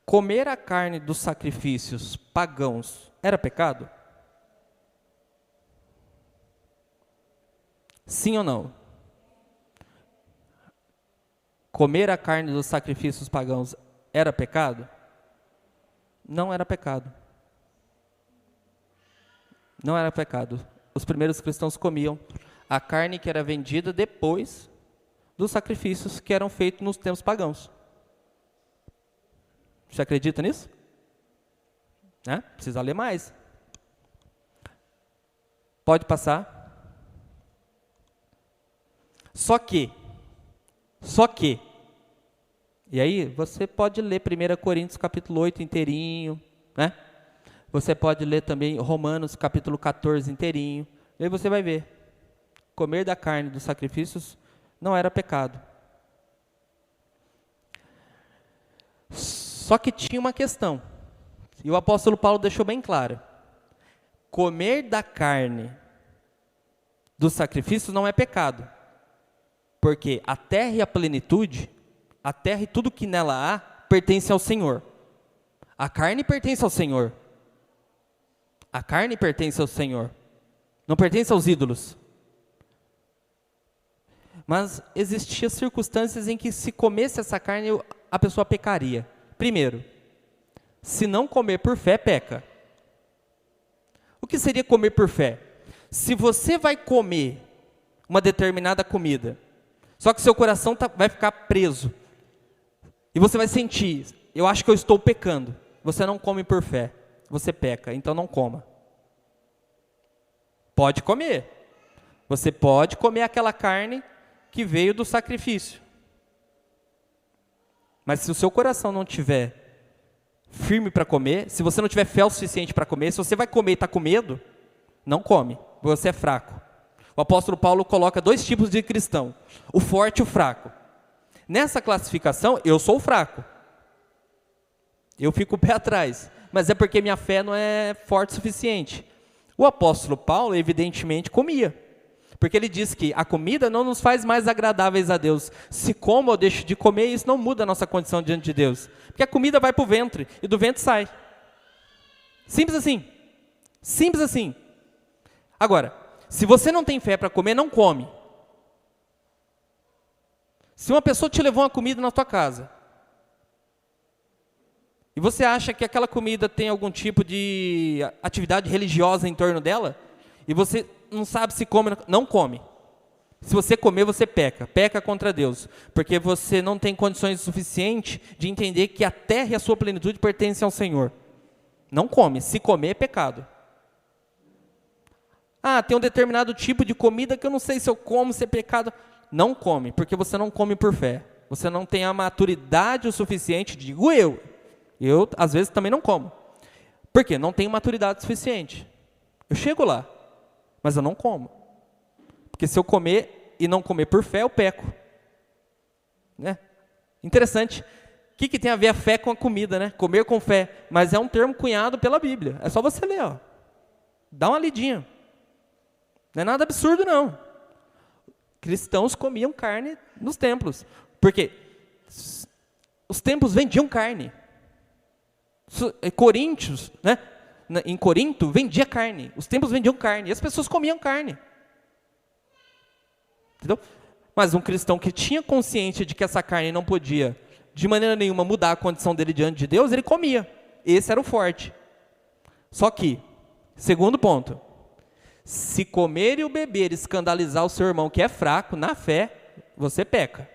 Comer a carne dos sacrifícios pagãos era pecado? Sim ou não? Comer a carne dos sacrifícios pagãos era pecado? Não era pecado. Não era pecado. Os primeiros cristãos comiam a carne que era vendida depois dos sacrifícios que eram feitos nos tempos pagãos. Você acredita nisso? Precisa ler mais. Pode passar. Só que, e aí você pode ler 1 Coríntios capítulo 8 inteirinho, né? Você pode ler também Romanos capítulo 14 inteirinho, e aí você vai ver. Comer da carne dos sacrifícios não era pecado. Só que tinha uma questão, e o apóstolo Paulo deixou bem claro. Comer da carne dos sacrifícios não é pecado, porque a terra e a plenitude, a terra e tudo que nela há, pertence ao Senhor. A carne pertence ao Senhor. A carne pertence ao Senhor, não pertence aos ídolos. Mas existiam circunstâncias em que se comesse essa carne, a pessoa pecaria. Primeiro, se não comer por fé, peca. O que seria comer por fé? Se você vai comer uma determinada comida, só que seu coração vai ficar preso, e você vai sentir, eu acho que eu estou pecando. Você não come por fé, você peca, então não coma. Pode comer. Você pode comer aquela carne que veio do sacrifício. Mas se o seu coração não estiver firme para comer, se você não tiver fé o suficiente para comer, se você vai comer e está com medo, não come, você é fraco. O apóstolo Paulo coloca 2 tipos de cristão, o forte e o fraco. Nessa classificação, eu sou o fraco. Eu fico o pé atrás, mas é porque minha fé não é forte o suficiente. O apóstolo Paulo, evidentemente, comia. Porque ele diz que a comida não nos faz mais agradáveis a Deus. Se como ou deixo de comer, isso não muda a nossa condição diante de Deus. Porque a comida vai para o ventre e do ventre sai. Simples assim. Simples assim. Agora, se você não tem fé para comer, não come. Se uma pessoa te levou uma comida na tua casa, e você acha que aquela comida tem algum tipo de atividade religiosa em torno dela, e você não sabe se come, não come. Se você comer, você peca contra Deus, porque você não tem condições suficientes de entender que a terra e a sua plenitude pertencem ao Senhor. Não come, se comer é pecado. Tem um determinado tipo de comida que eu não sei se eu como, se é pecado. Não come, porque você não come por fé. Você não tem a maturidade o suficiente, digo eu. Eu, às vezes, também não como. Por quê? Não tenho maturidade suficiente. Eu chego lá, mas eu não como. Porque se eu comer e não comer por fé, eu peco. Né? Interessante. O que tem a ver a fé com a comida, né? Comer com fé. Mas é um termo cunhado pela Bíblia. É só você ler, ó. Dá uma lidinha. Não é nada absurdo, não. Cristãos comiam carne nos templos. Porque os templos vendiam carne. Coríntios, né? Em Corinto, vendia carne. Os templos vendiam carne. E as pessoas comiam carne. Entendeu? Mas um cristão que tinha consciência de que essa carne não podia de maneira nenhuma mudar a condição dele diante de Deus, ele comia. Esse era o forte. Só que, segundo ponto, se comer e o beber escandalizar o seu irmão que é fraco na fé, você peca.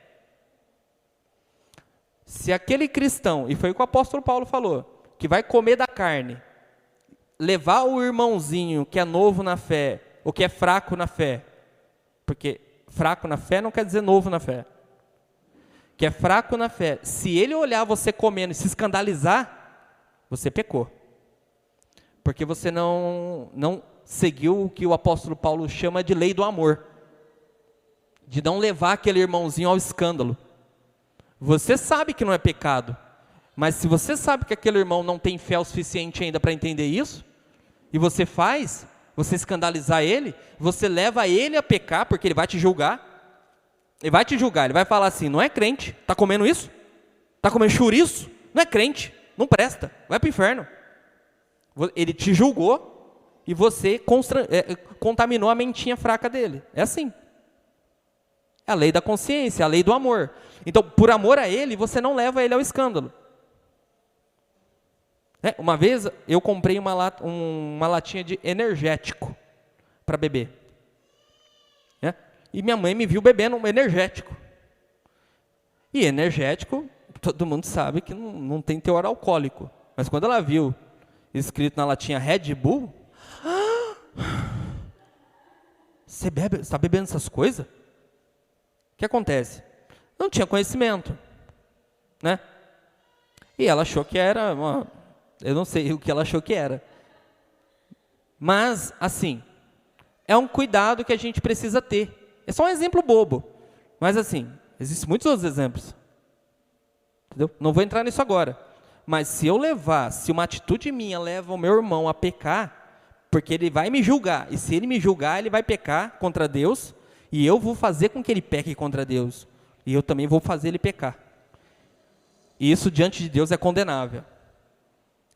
Se aquele cristão, e foi o que o apóstolo Paulo falou, que vai comer da carne, levar o irmãozinho que é novo na fé, ou que é fraco na fé, porque fraco na fé não quer dizer novo na fé, que é fraco na fé, se ele olhar você comendo e se escandalizar, você pecou. Porque você não seguiu o que o apóstolo Paulo chama de lei do amor, de não levar aquele irmãozinho ao escândalo. Você sabe que não é pecado, mas se você sabe que aquele irmão não tem fé o suficiente ainda para entender isso, e você faz, você escandalizar ele, você leva ele a pecar, porque ele vai te julgar. Ele vai te julgar, ele vai falar assim, não é crente, está comendo isso? Está comendo chouriço? Não é crente, não presta, vai para o inferno. Ele te julgou e você contaminou a mentinha fraca dele. É assim. É a lei da consciência, a lei do amor. Então, por amor a ele, você não leva ele ao escândalo. Uma vez eu comprei uma latinha de energético para beber. E minha mãe me viu bebendo um energético. E energético, todo mundo sabe que não tem teor alcoólico. Mas quando ela viu escrito na latinha Red Bull, você está bebendo essas coisas? O que acontece? Não tinha conhecimento, né? E ela achou que era, eu não sei o que ela achou que era. Mas, assim, é um cuidado que a gente precisa ter. É só um exemplo bobo. Mas, assim, existem muitos outros exemplos. Entendeu? Não vou entrar nisso agora. Mas se uma atitude minha leva o meu irmão a pecar, porque ele vai me julgar, e se ele me julgar, ele vai pecar contra Deus, e eu vou fazer com que ele peque contra Deus, e eu também vou fazer ele pecar. E isso diante de Deus é condenável.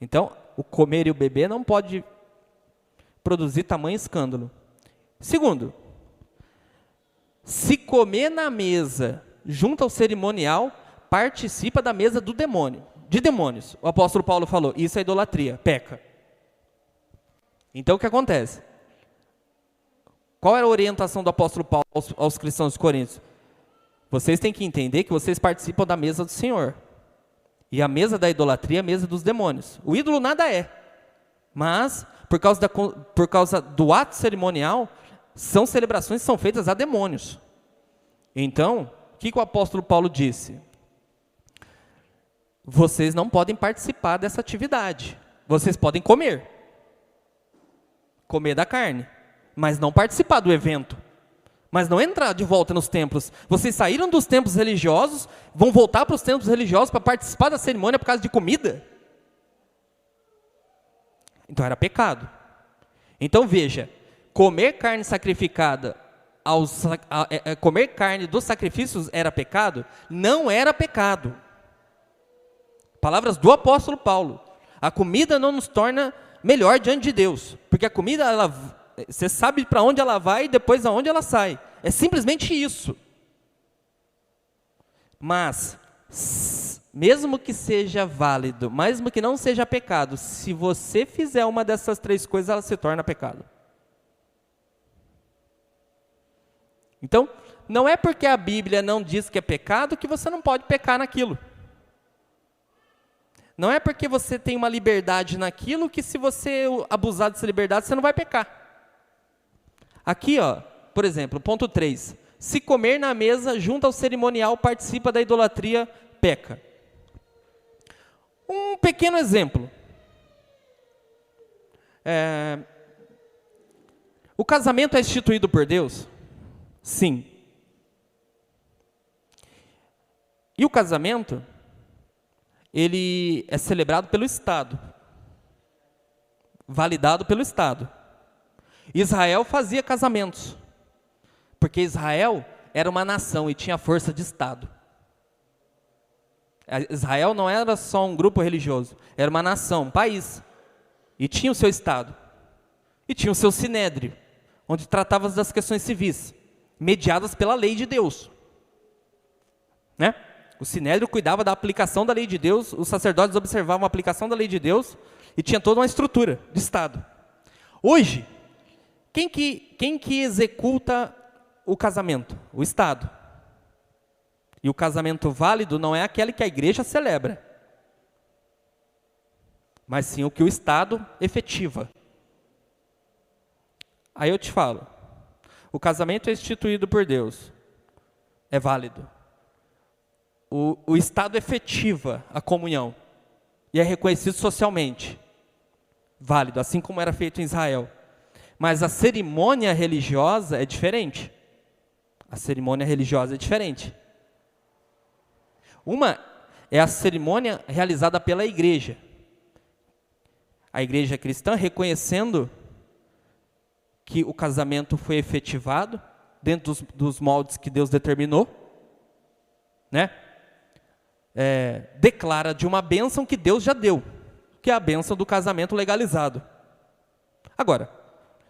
Então, o comer e o beber não pode produzir tamanho escândalo. Segundo, se comer na mesa junto ao cerimonial, participa da mesa do demônio. De demônios, o apóstolo Paulo falou, isso é idolatria, peca. Então o que acontece? Qual era a orientação do apóstolo Paulo aos cristãos de Coríntios? Vocês têm que entender que vocês participam da mesa do Senhor. E a mesa da idolatria é a mesa dos demônios. O ídolo nada é. Mas, por causa do ato cerimonial, são celebrações que são feitas a demônios. Então, o que o apóstolo Paulo disse? Vocês não podem participar dessa atividade. Vocês podem comer da carne, mas não participar do evento, mas não entrar de volta nos templos. Vocês saíram dos templos religiosos, vão voltar para os templos religiosos para participar da cerimônia por causa de comida? Então era pecado. Então veja, comer carne sacrificada, comer carne dos sacrifícios era pecado? Não era pecado. Palavras do apóstolo Paulo. A comida não nos torna melhor diante de Deus, porque a comida, você sabe para onde ela vai e depois aonde ela sai. É simplesmente isso. Mas, mesmo que seja válido, mesmo que não seja pecado, se você fizer uma dessas três coisas, ela se torna pecado. Então, não é porque a Bíblia não diz que é pecado que você não pode pecar naquilo. Não é porque você tem uma liberdade naquilo que se você abusar dessa liberdade, você não vai pecar. Aqui, por exemplo, ponto 3. Se comer na mesa, junto ao cerimonial, participa da idolatria, peca. Um pequeno exemplo. O casamento é instituído por Deus? Sim. E o casamento, ele é celebrado pelo Estado, validado pelo Estado. Israel fazia casamentos, porque Israel era uma nação e tinha força de Estado. Israel não era só um grupo religioso, era uma nação, um país, e tinha o seu Estado, e tinha o seu sinédrio, onde tratava das questões civis, mediadas pela lei de Deus, né? O sinédrio cuidava da aplicação da lei de Deus, os sacerdotes observavam a aplicação da lei de Deus e tinha toda uma estrutura de Estado. Hoje, quem que executa o casamento? O Estado. E o casamento válido não é aquele que a igreja celebra, mas sim o que o Estado efetiva. Aí eu te falo, o casamento é instituído por Deus, é válido. O Estado efetiva a comunhão e é reconhecido socialmente, válido, assim como era feito em Israel. Mas a cerimônia religiosa é diferente. A cerimônia religiosa é diferente. Uma é a cerimônia realizada pela igreja. A igreja cristã reconhecendo que o casamento foi efetivado dentro dos moldes que Deus determinou, né? Declara de uma bênção que Deus já deu, que é a bênção do casamento legalizado. Agora,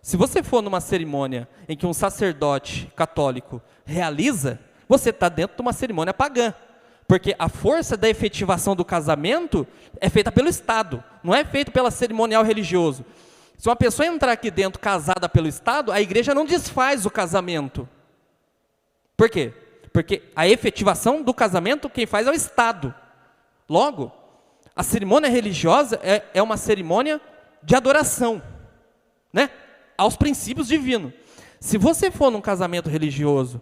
se você for numa cerimônia em que um sacerdote católico realiza, você está dentro de uma cerimônia pagã, porque a força da efetivação do casamento é feita pelo Estado, não é feita pelo cerimonial religioso. Se uma pessoa entrar aqui dentro casada pelo Estado, a igreja não desfaz o casamento. Por quê? Porque a efetivação do casamento, quem faz é o Estado. Logo, a cerimônia religiosa é uma cerimônia de adoração, né? Aos princípios divinos. Se você for num casamento religioso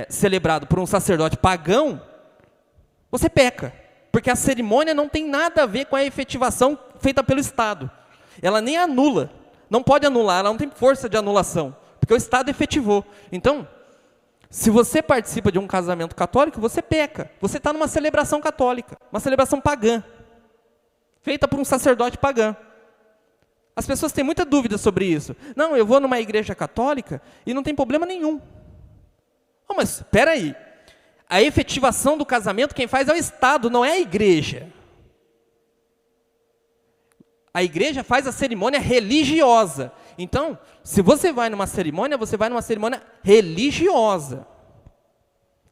celebrado por um sacerdote pagão, você peca, porque a cerimônia não tem nada a ver com a efetivação feita pelo Estado. Ela nem anula, não pode anular, ela não tem força de anulação, porque o Estado efetivou. Então, se você participa de um casamento católico, você peca. Você está numa celebração católica, uma celebração pagã, feita por um sacerdote pagão. As pessoas têm muita dúvida sobre isso. Não, eu vou numa igreja católica e não tem problema nenhum. Oh, mas espera aí, a efetivação do casamento quem faz é o Estado, não é a igreja. A igreja faz a cerimônia religiosa. Então, se você vai numa cerimônia, você vai numa cerimônia religiosa.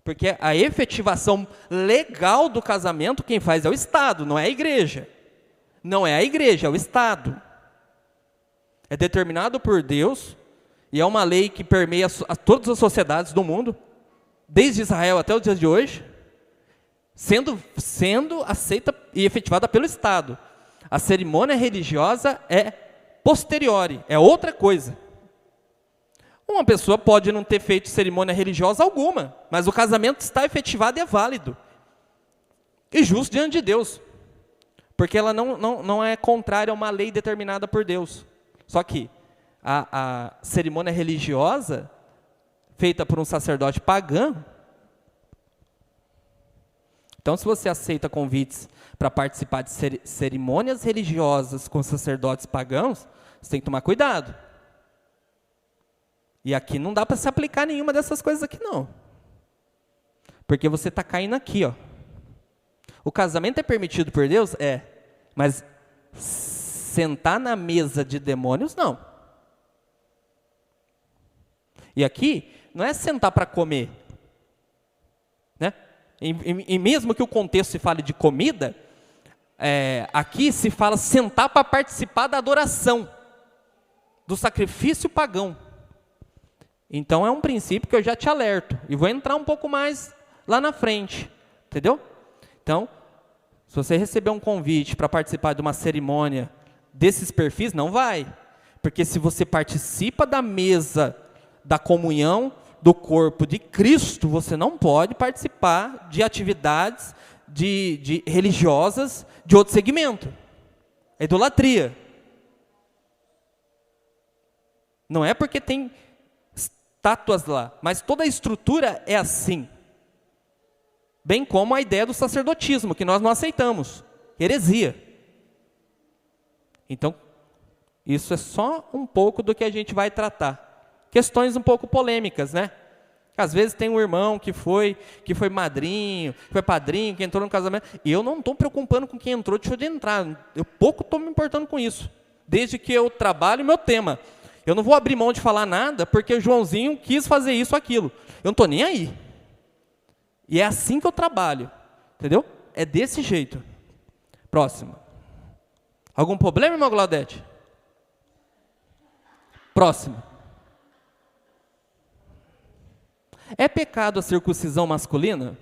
Porque a efetivação legal do casamento, quem faz é o Estado, não é a igreja. Não é a igreja, é o Estado. É determinado por Deus, e é uma lei que permeia todas as sociedades do mundo, desde Israel até os dias de hoje, sendo aceita e efetivada pelo Estado. A cerimônia religiosa é posteriori, é outra coisa. Uma pessoa pode não ter feito cerimônia religiosa alguma, mas o casamento está efetivado e é válido. E justo diante de Deus. Porque ela não é contrária a uma lei determinada por Deus. Só que a cerimônia religiosa, feita por um sacerdote pagão, então se você aceita convites para participar de cerimônias religiosas com sacerdotes pagãos, você tem que tomar cuidado. E aqui não dá para se aplicar nenhuma dessas coisas aqui não. Porque você está caindo aqui, ó. O casamento é permitido por Deus? É. Mas sentar na mesa de demônios, não. E aqui, não é sentar para comer. Né? E mesmo que o contexto se fale de comida, aqui se fala sentar para participar da adoração, do sacrifício pagão. Então é um princípio que eu já te alerto, e vou entrar um pouco mais lá na frente, entendeu? Então, se você receber um convite para participar de uma cerimônia desses perfis, não vai, porque se você participa da mesa da comunhão do corpo de Cristo, você não pode participar de atividades de religiosas de outro segmento. É idolatria. Não é porque tem estátuas lá, mas toda a estrutura é assim. Bem como a ideia do sacerdotismo, que nós não aceitamos. Heresia. Então, isso é só um pouco do que a gente vai tratar. Questões um pouco polêmicas, né? Às vezes tem um irmão que foi madrinho, foi padrinho, que entrou no casamento. E eu não estou preocupando com quem entrou, deixou de entrar. Eu pouco estou me importando com isso. Desde que eu trabalho meu tema. Eu não vou abrir mão de falar nada, porque o Joãozinho quis fazer isso ou aquilo. Eu não estou nem aí. E é assim que eu trabalho, entendeu? É desse jeito. Próximo. Algum problema, irmão Glaudete? Próximo. É pecado a circuncisão masculina?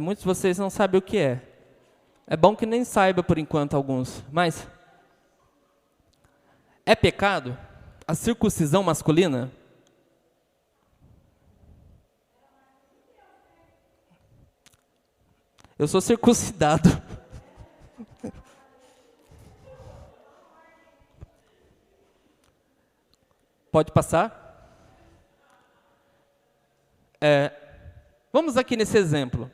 Muitos de vocês não sabem o que é. É bom que nem saiba por enquanto alguns, mas é pecado a circuncisão masculina? Eu sou circuncidado. Pode passar? Vamos aqui nesse exemplo.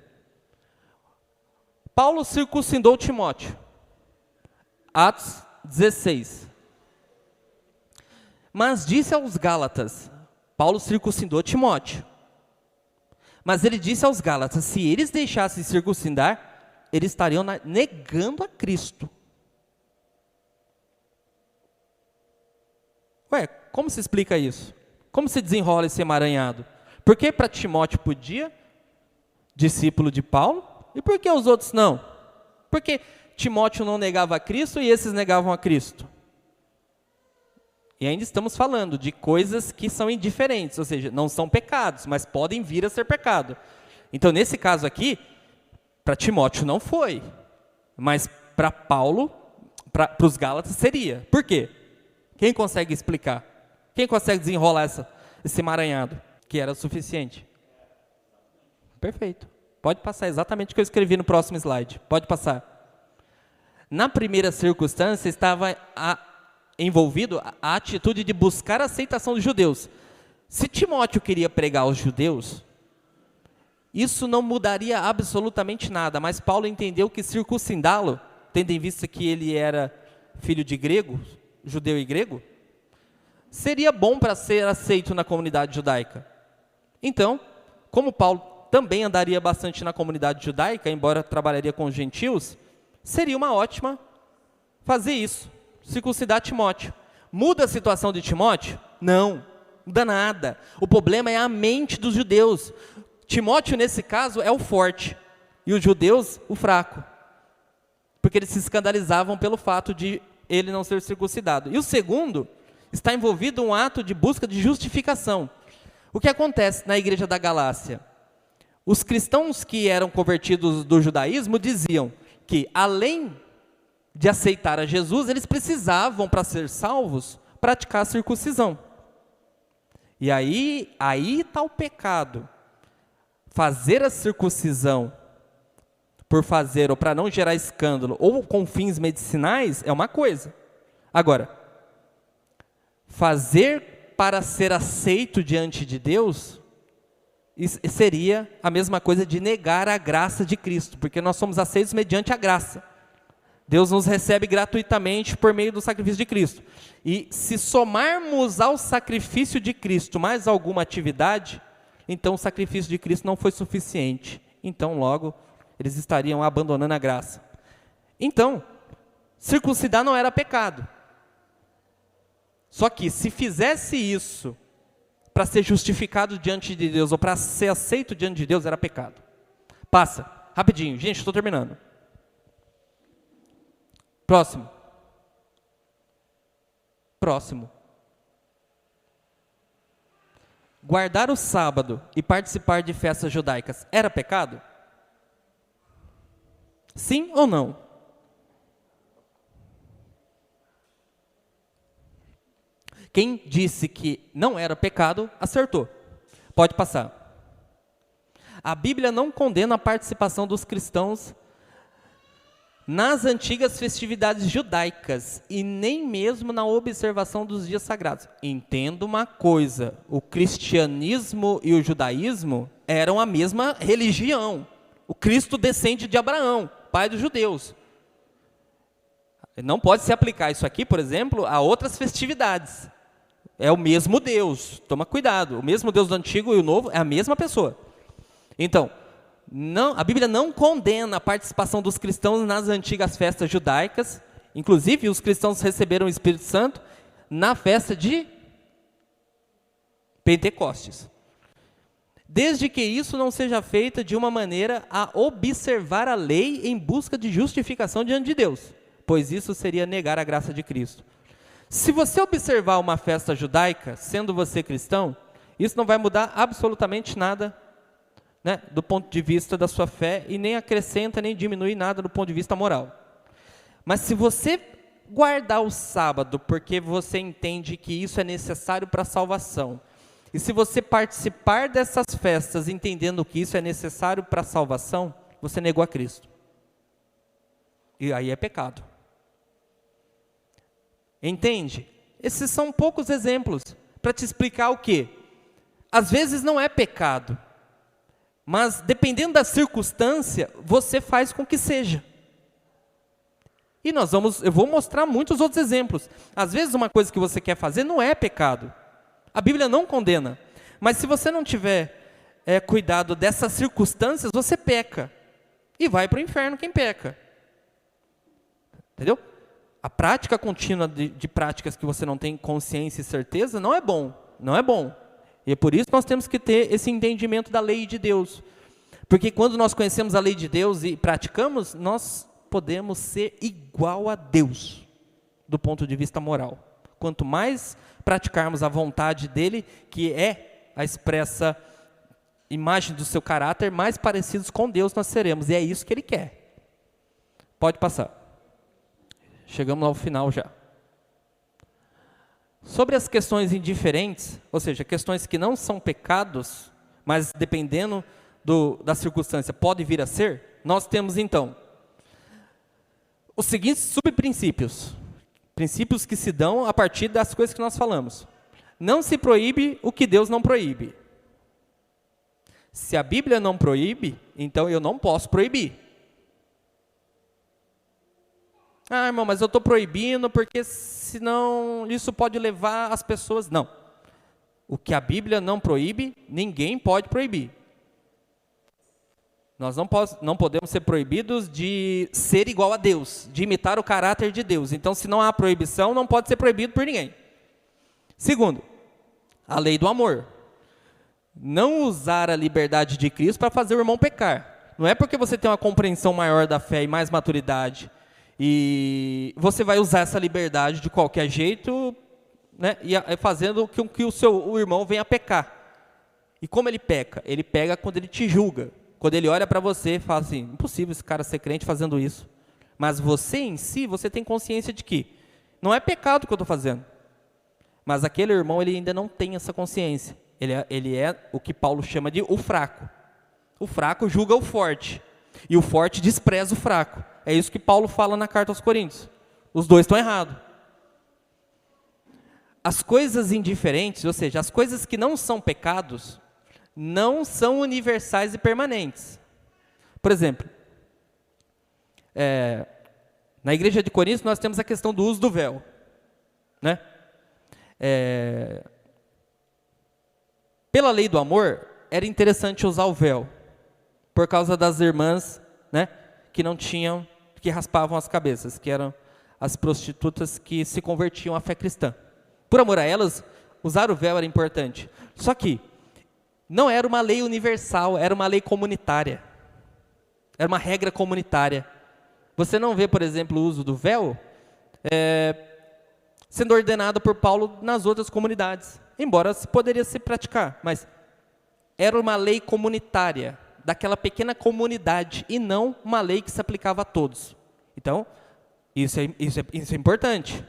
Paulo circuncidou Timóteo. Atos 16. Mas disse aos Gálatas, Paulo circuncidou Timóteo. Mas ele disse aos Gálatas, se eles deixassem circuncidar, eles estariam negando a Cristo. Ué, como se explica isso? Como se desenrola esse emaranhado? Por que para Timóteo podia, discípulo de Paulo, e por que os outros não? Por que Timóteo não negava a Cristo e esses negavam a Cristo? E ainda estamos falando de coisas que são indiferentes, ou seja, não são pecados, mas podem vir a ser pecado. Então, nesse caso aqui, para Timóteo não foi, mas para Paulo, para os Gálatas seria. Por quê? Quem consegue explicar? Quem consegue desenrolar esse emaranhado? Que era suficiente. Perfeito. Pode passar exatamente o que eu escrevi no próximo slide. Pode passar. Na primeira circunstância, estava envolvido a atitude de buscar a aceitação dos judeus. Se Timóteo queria pregar aos judeus, isso não mudaria absolutamente nada, mas Paulo entendeu que circuncidá-lo, tendo em vista que ele era filho de grego, judeu e grego, seria bom para ser aceito na comunidade judaica. Então, como Paulo também andaria bastante na comunidade judaica, embora trabalharia com os gentios, seria uma ótima fazer isso. Circuncidar Timóteo. Muda a situação de Timóteo? Não, muda nada. O problema é a mente dos judeus. Timóteo, nesse caso, é o forte, e os judeus, o fraco. Porque eles se escandalizavam pelo fato de ele não ser circuncidado. E o segundo, está envolvido um ato de busca de justificação. O que acontece na igreja da Galácia? Os cristãos que eram convertidos do judaísmo diziam que, além de aceitar a Jesus, eles precisavam, para ser salvos, praticar a circuncisão. E aí está o pecado. Fazer a circuncisão por fazer ou para não gerar escândalo ou com fins medicinais é uma coisa. Agora, fazer para ser aceito diante de Deus seria a mesma coisa de negar a graça de Cristo, porque nós somos aceitos mediante a graça. Deus nos recebe gratuitamente por meio do sacrifício de Cristo. E se somarmos ao sacrifício de Cristo mais alguma atividade, então o sacrifício de Cristo não foi suficiente. Então, logo, eles estariam abandonando a graça. Então, circuncidar não era pecado. Só que, se fizesse isso para ser justificado diante de Deus, ou para ser aceito diante de Deus, era pecado. Passa, rapidinho. Gente, estou terminando. Próximo. Guardar o sábado e participar de festas judaicas era pecado? Sim ou não? Quem disse que não era pecado, acertou. Pode passar. A Bíblia não condena a participação dos cristãos nas antigas festividades judaicas e nem mesmo na observação dos dias sagrados. Entenda uma coisa, o cristianismo e o judaísmo eram a mesma religião. O Cristo descende de Abraão, pai dos judeus. Não pode se aplicar isso aqui, por exemplo, a outras festividades. É o mesmo Deus, toma cuidado. O mesmo Deus do Antigo e o Novo é a mesma pessoa. Então, a Bíblia não condena a participação dos cristãos nas antigas festas judaicas. Inclusive, os cristãos receberam o Espírito Santo na festa de Pentecostes. desde que isso não seja feito de uma maneira a observar a lei em busca de justificação diante de Deus, pois isso seria negar a graça de Cristo. Se você observar uma festa judaica, sendo você cristão, isso não vai mudar absolutamente nada, né, do ponto de vista da sua fé, e nem acrescenta, nem diminui nada do ponto de vista moral. Mas se você guardar o sábado, porque você entende que isso é necessário para a salvação, e se você participar dessas festas entendendo que isso é necessário para a salvação, você negou a Cristo. E aí é pecado. Entende? Esses são poucos exemplos para te explicar o quê? Às vezes não é pecado, mas dependendo da circunstância, você faz com que seja. E eu vou mostrar muitos outros exemplos. Às vezes uma coisa que você quer fazer não é pecado. A Bíblia não condena. Mas se você não tiver cuidado dessas circunstâncias, você peca. E vai para o inferno quem peca. Entendeu? A prática contínua de práticas que você não tem consciência e certeza não é bom. Não é bom. E é por isso que nós temos que ter esse entendimento da lei de Deus. Porque quando nós conhecemos a lei de Deus e praticamos, nós podemos ser igual a Deus, do ponto de vista moral. Quanto mais praticarmos a vontade dele, que é a expressa imagem do seu caráter, mais parecidos com Deus nós seremos. E é isso que ele quer. Pode passar. Chegamos ao final já. Sobre as questões indiferentes, ou seja, questões que não são pecados, mas dependendo da circunstância pode vir a ser, nós temos então os seguintes subprincípios, princípios que se dão a partir das coisas que nós falamos. Não se proíbe o que Deus não proíbe. Se a Bíblia não proíbe, então eu não posso proibir. Ah, irmão, mas eu estou proibindo porque senão isso pode levar as pessoas... Não. O que a Bíblia não proíbe, ninguém pode proibir. Nós não podemos ser proibidos de ser igual a Deus, de imitar o caráter de Deus. Então, se não há proibição, não pode ser proibido por ninguém. Segundo, a lei do amor. Não usar a liberdade de Cristo para fazer o irmão pecar. Não é porque você tem uma compreensão maior da fé e mais maturidade, e você vai usar essa liberdade de qualquer jeito, né, e fazendo com que o irmão venha a pecar. E como ele peca? Ele pega quando ele te julga. Quando ele olha para você e fala assim, impossível esse cara ser crente fazendo isso. Mas você em si, você tem consciência de que não é pecado o que eu estou fazendo. Mas aquele irmão, ele ainda não tem essa consciência. Ele é o que Paulo chama de o fraco. O fraco julga o forte. E o forte despreza o fraco. É isso que Paulo fala na carta aos Coríntios. Os dois estão errados. As coisas indiferentes, ou seja, as coisas que não são pecados, não são universais e permanentes. Por exemplo, na igreja de Corinto nós temos a questão do uso do véu, né? Pela lei do amor, era interessante usar o véu, por causa das irmãs, né, que raspavam as cabeças, que eram as prostitutas que se convertiam à fé cristã. Por amor a elas, usar o véu era importante. Só que não era uma lei universal, era uma lei comunitária. Era uma regra comunitária. Você não vê, por exemplo, o uso do véu sendo ordenado por Paulo nas outras comunidades. Embora poderia se praticar, mas era uma lei comunitária, daquela pequena comunidade, e não uma lei que se aplicava a todos. Então, isso é importante.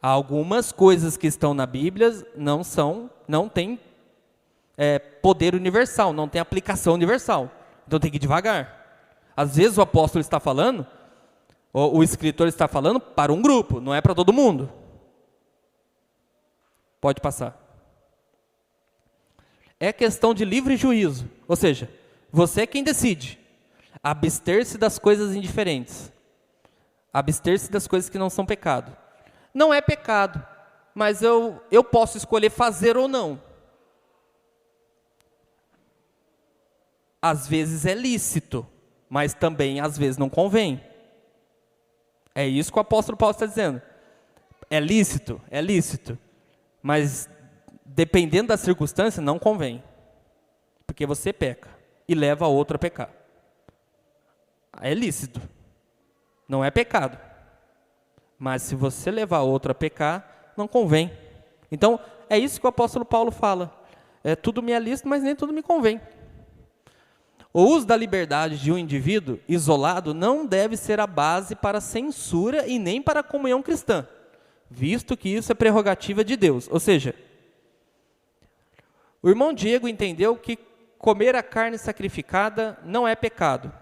Algumas coisas que estão na Bíblia não têm poder universal, não tem aplicação universal. Então tem que ir devagar. Às vezes o apóstolo está falando, ou o escritor está falando para um grupo, não é para todo mundo. Pode passar. É questão de livre juízo, ou seja, você é quem decide. Abster-se das coisas indiferentes. Abster-se das coisas que não são pecado. Não é pecado, mas eu posso escolher fazer ou não. Às vezes é lícito, mas também às vezes não convém. É isso que o apóstolo Paulo está dizendo. É lícito, mas dependendo da circunstância não convém. porque você peca e leva a outro a pecar. É lícito, não é pecado. Mas se você levar a outro a pecar, não convém. Então, é isso que o apóstolo Paulo fala. Tudo me é lícito, mas nem tudo me convém. O uso da liberdade de um indivíduo isolado não deve ser a base para censura e nem para a comunhão cristã, visto que isso é prerrogativa de Deus. Ou seja, o irmão Diego entendeu que comer a carne sacrificada não é pecado.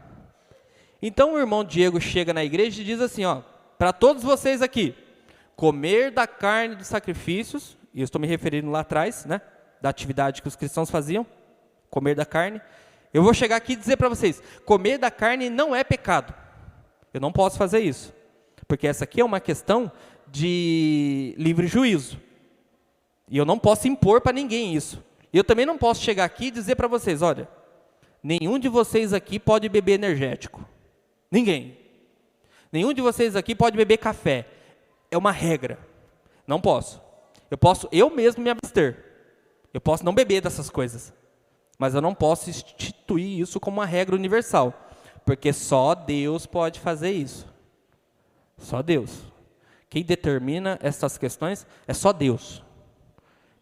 Então o irmão Diego chega na igreja e diz assim, para todos vocês aqui, comer da carne dos sacrifícios, e eu estou me referindo lá atrás, né, da atividade que os cristãos faziam, comer da carne, eu vou chegar aqui e dizer para vocês, comer da carne não é pecado. Eu não posso fazer isso, porque essa aqui é uma questão de livre juízo, e eu não posso impor para ninguém isso. E eu também não posso chegar aqui e dizer para vocês, olha, nenhum de vocês aqui pode beber energético. Ninguém. Nenhum de vocês aqui pode beber café. É uma regra. Não posso. Eu posso eu mesmo me abster. Eu posso não beber dessas coisas. Mas eu não posso instituir isso como uma regra universal. Porque só Deus pode fazer isso. Só Deus. Quem determina essas questões é só Deus.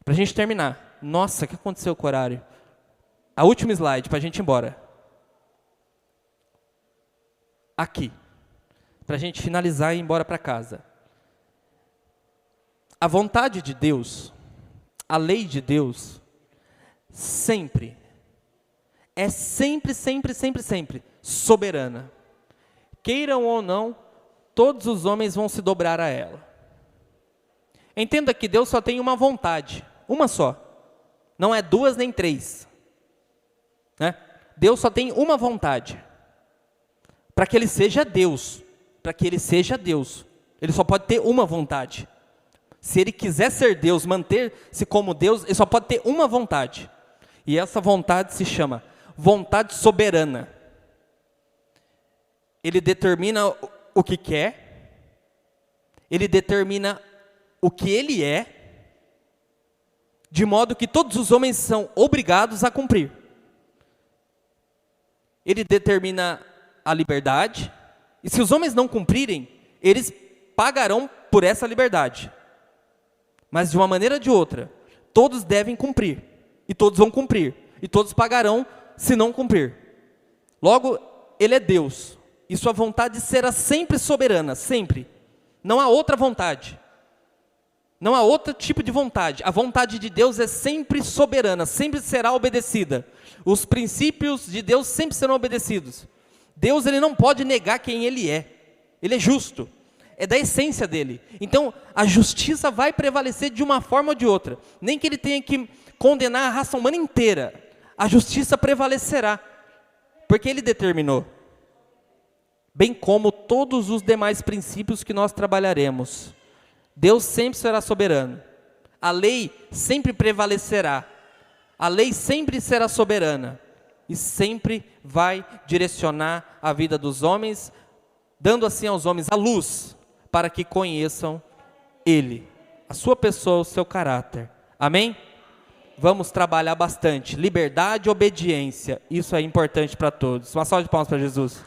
Para a gente terminar. Nossa, o que aconteceu com o horário? A última slide para a gente ir embora. Aqui. Para a gente finalizar e ir embora para casa. A vontade de Deus, a lei de Deus, sempre, sempre soberana. Queiram ou não, todos os homens vão se dobrar a ela. Entenda que Deus só tem uma vontade, uma só. Não é duas nem três. Né? Deus só tem uma vontade. Para que Ele seja Deus. Para que Ele seja Deus. Ele só pode ter uma vontade. Se Ele quiser ser Deus, manter-se como Deus, Ele só pode ter uma vontade. E essa vontade se chama vontade soberana. Ele determina o que quer. Ele determina o que Ele é. De modo que todos os homens são obrigados a cumprir. Ele determina a liberdade, e se os homens não cumprirem, eles pagarão por essa liberdade. Mas de uma maneira ou de outra, todos devem cumprir, e todos vão cumprir, e todos pagarão se não cumprir. Logo, Ele é Deus, e sua vontade será sempre soberana, sempre. Não há outra vontade. Não há outro tipo de vontade. A vontade de Deus é sempre soberana, sempre será obedecida. Os princípios de Deus sempre serão obedecidos. Deus, Ele não pode negar quem Ele é. Ele é justo. É da essência dEle. Então, a justiça vai prevalecer de uma forma ou de outra. Nem que Ele tenha que condenar a raça humana inteira. A justiça prevalecerá. Porque Ele determinou. Bem como todos os demais princípios que nós trabalharemos. Deus sempre será soberano. A lei sempre prevalecerá. A lei sempre será soberana. E sempre vai direcionar a vida dos homens, dando assim aos homens a luz, para que conheçam Ele, a sua pessoa, o seu caráter. Amém? Vamos trabalhar bastante. Liberdade e obediência. Isso é importante para todos. Uma salva de palmas para Jesus.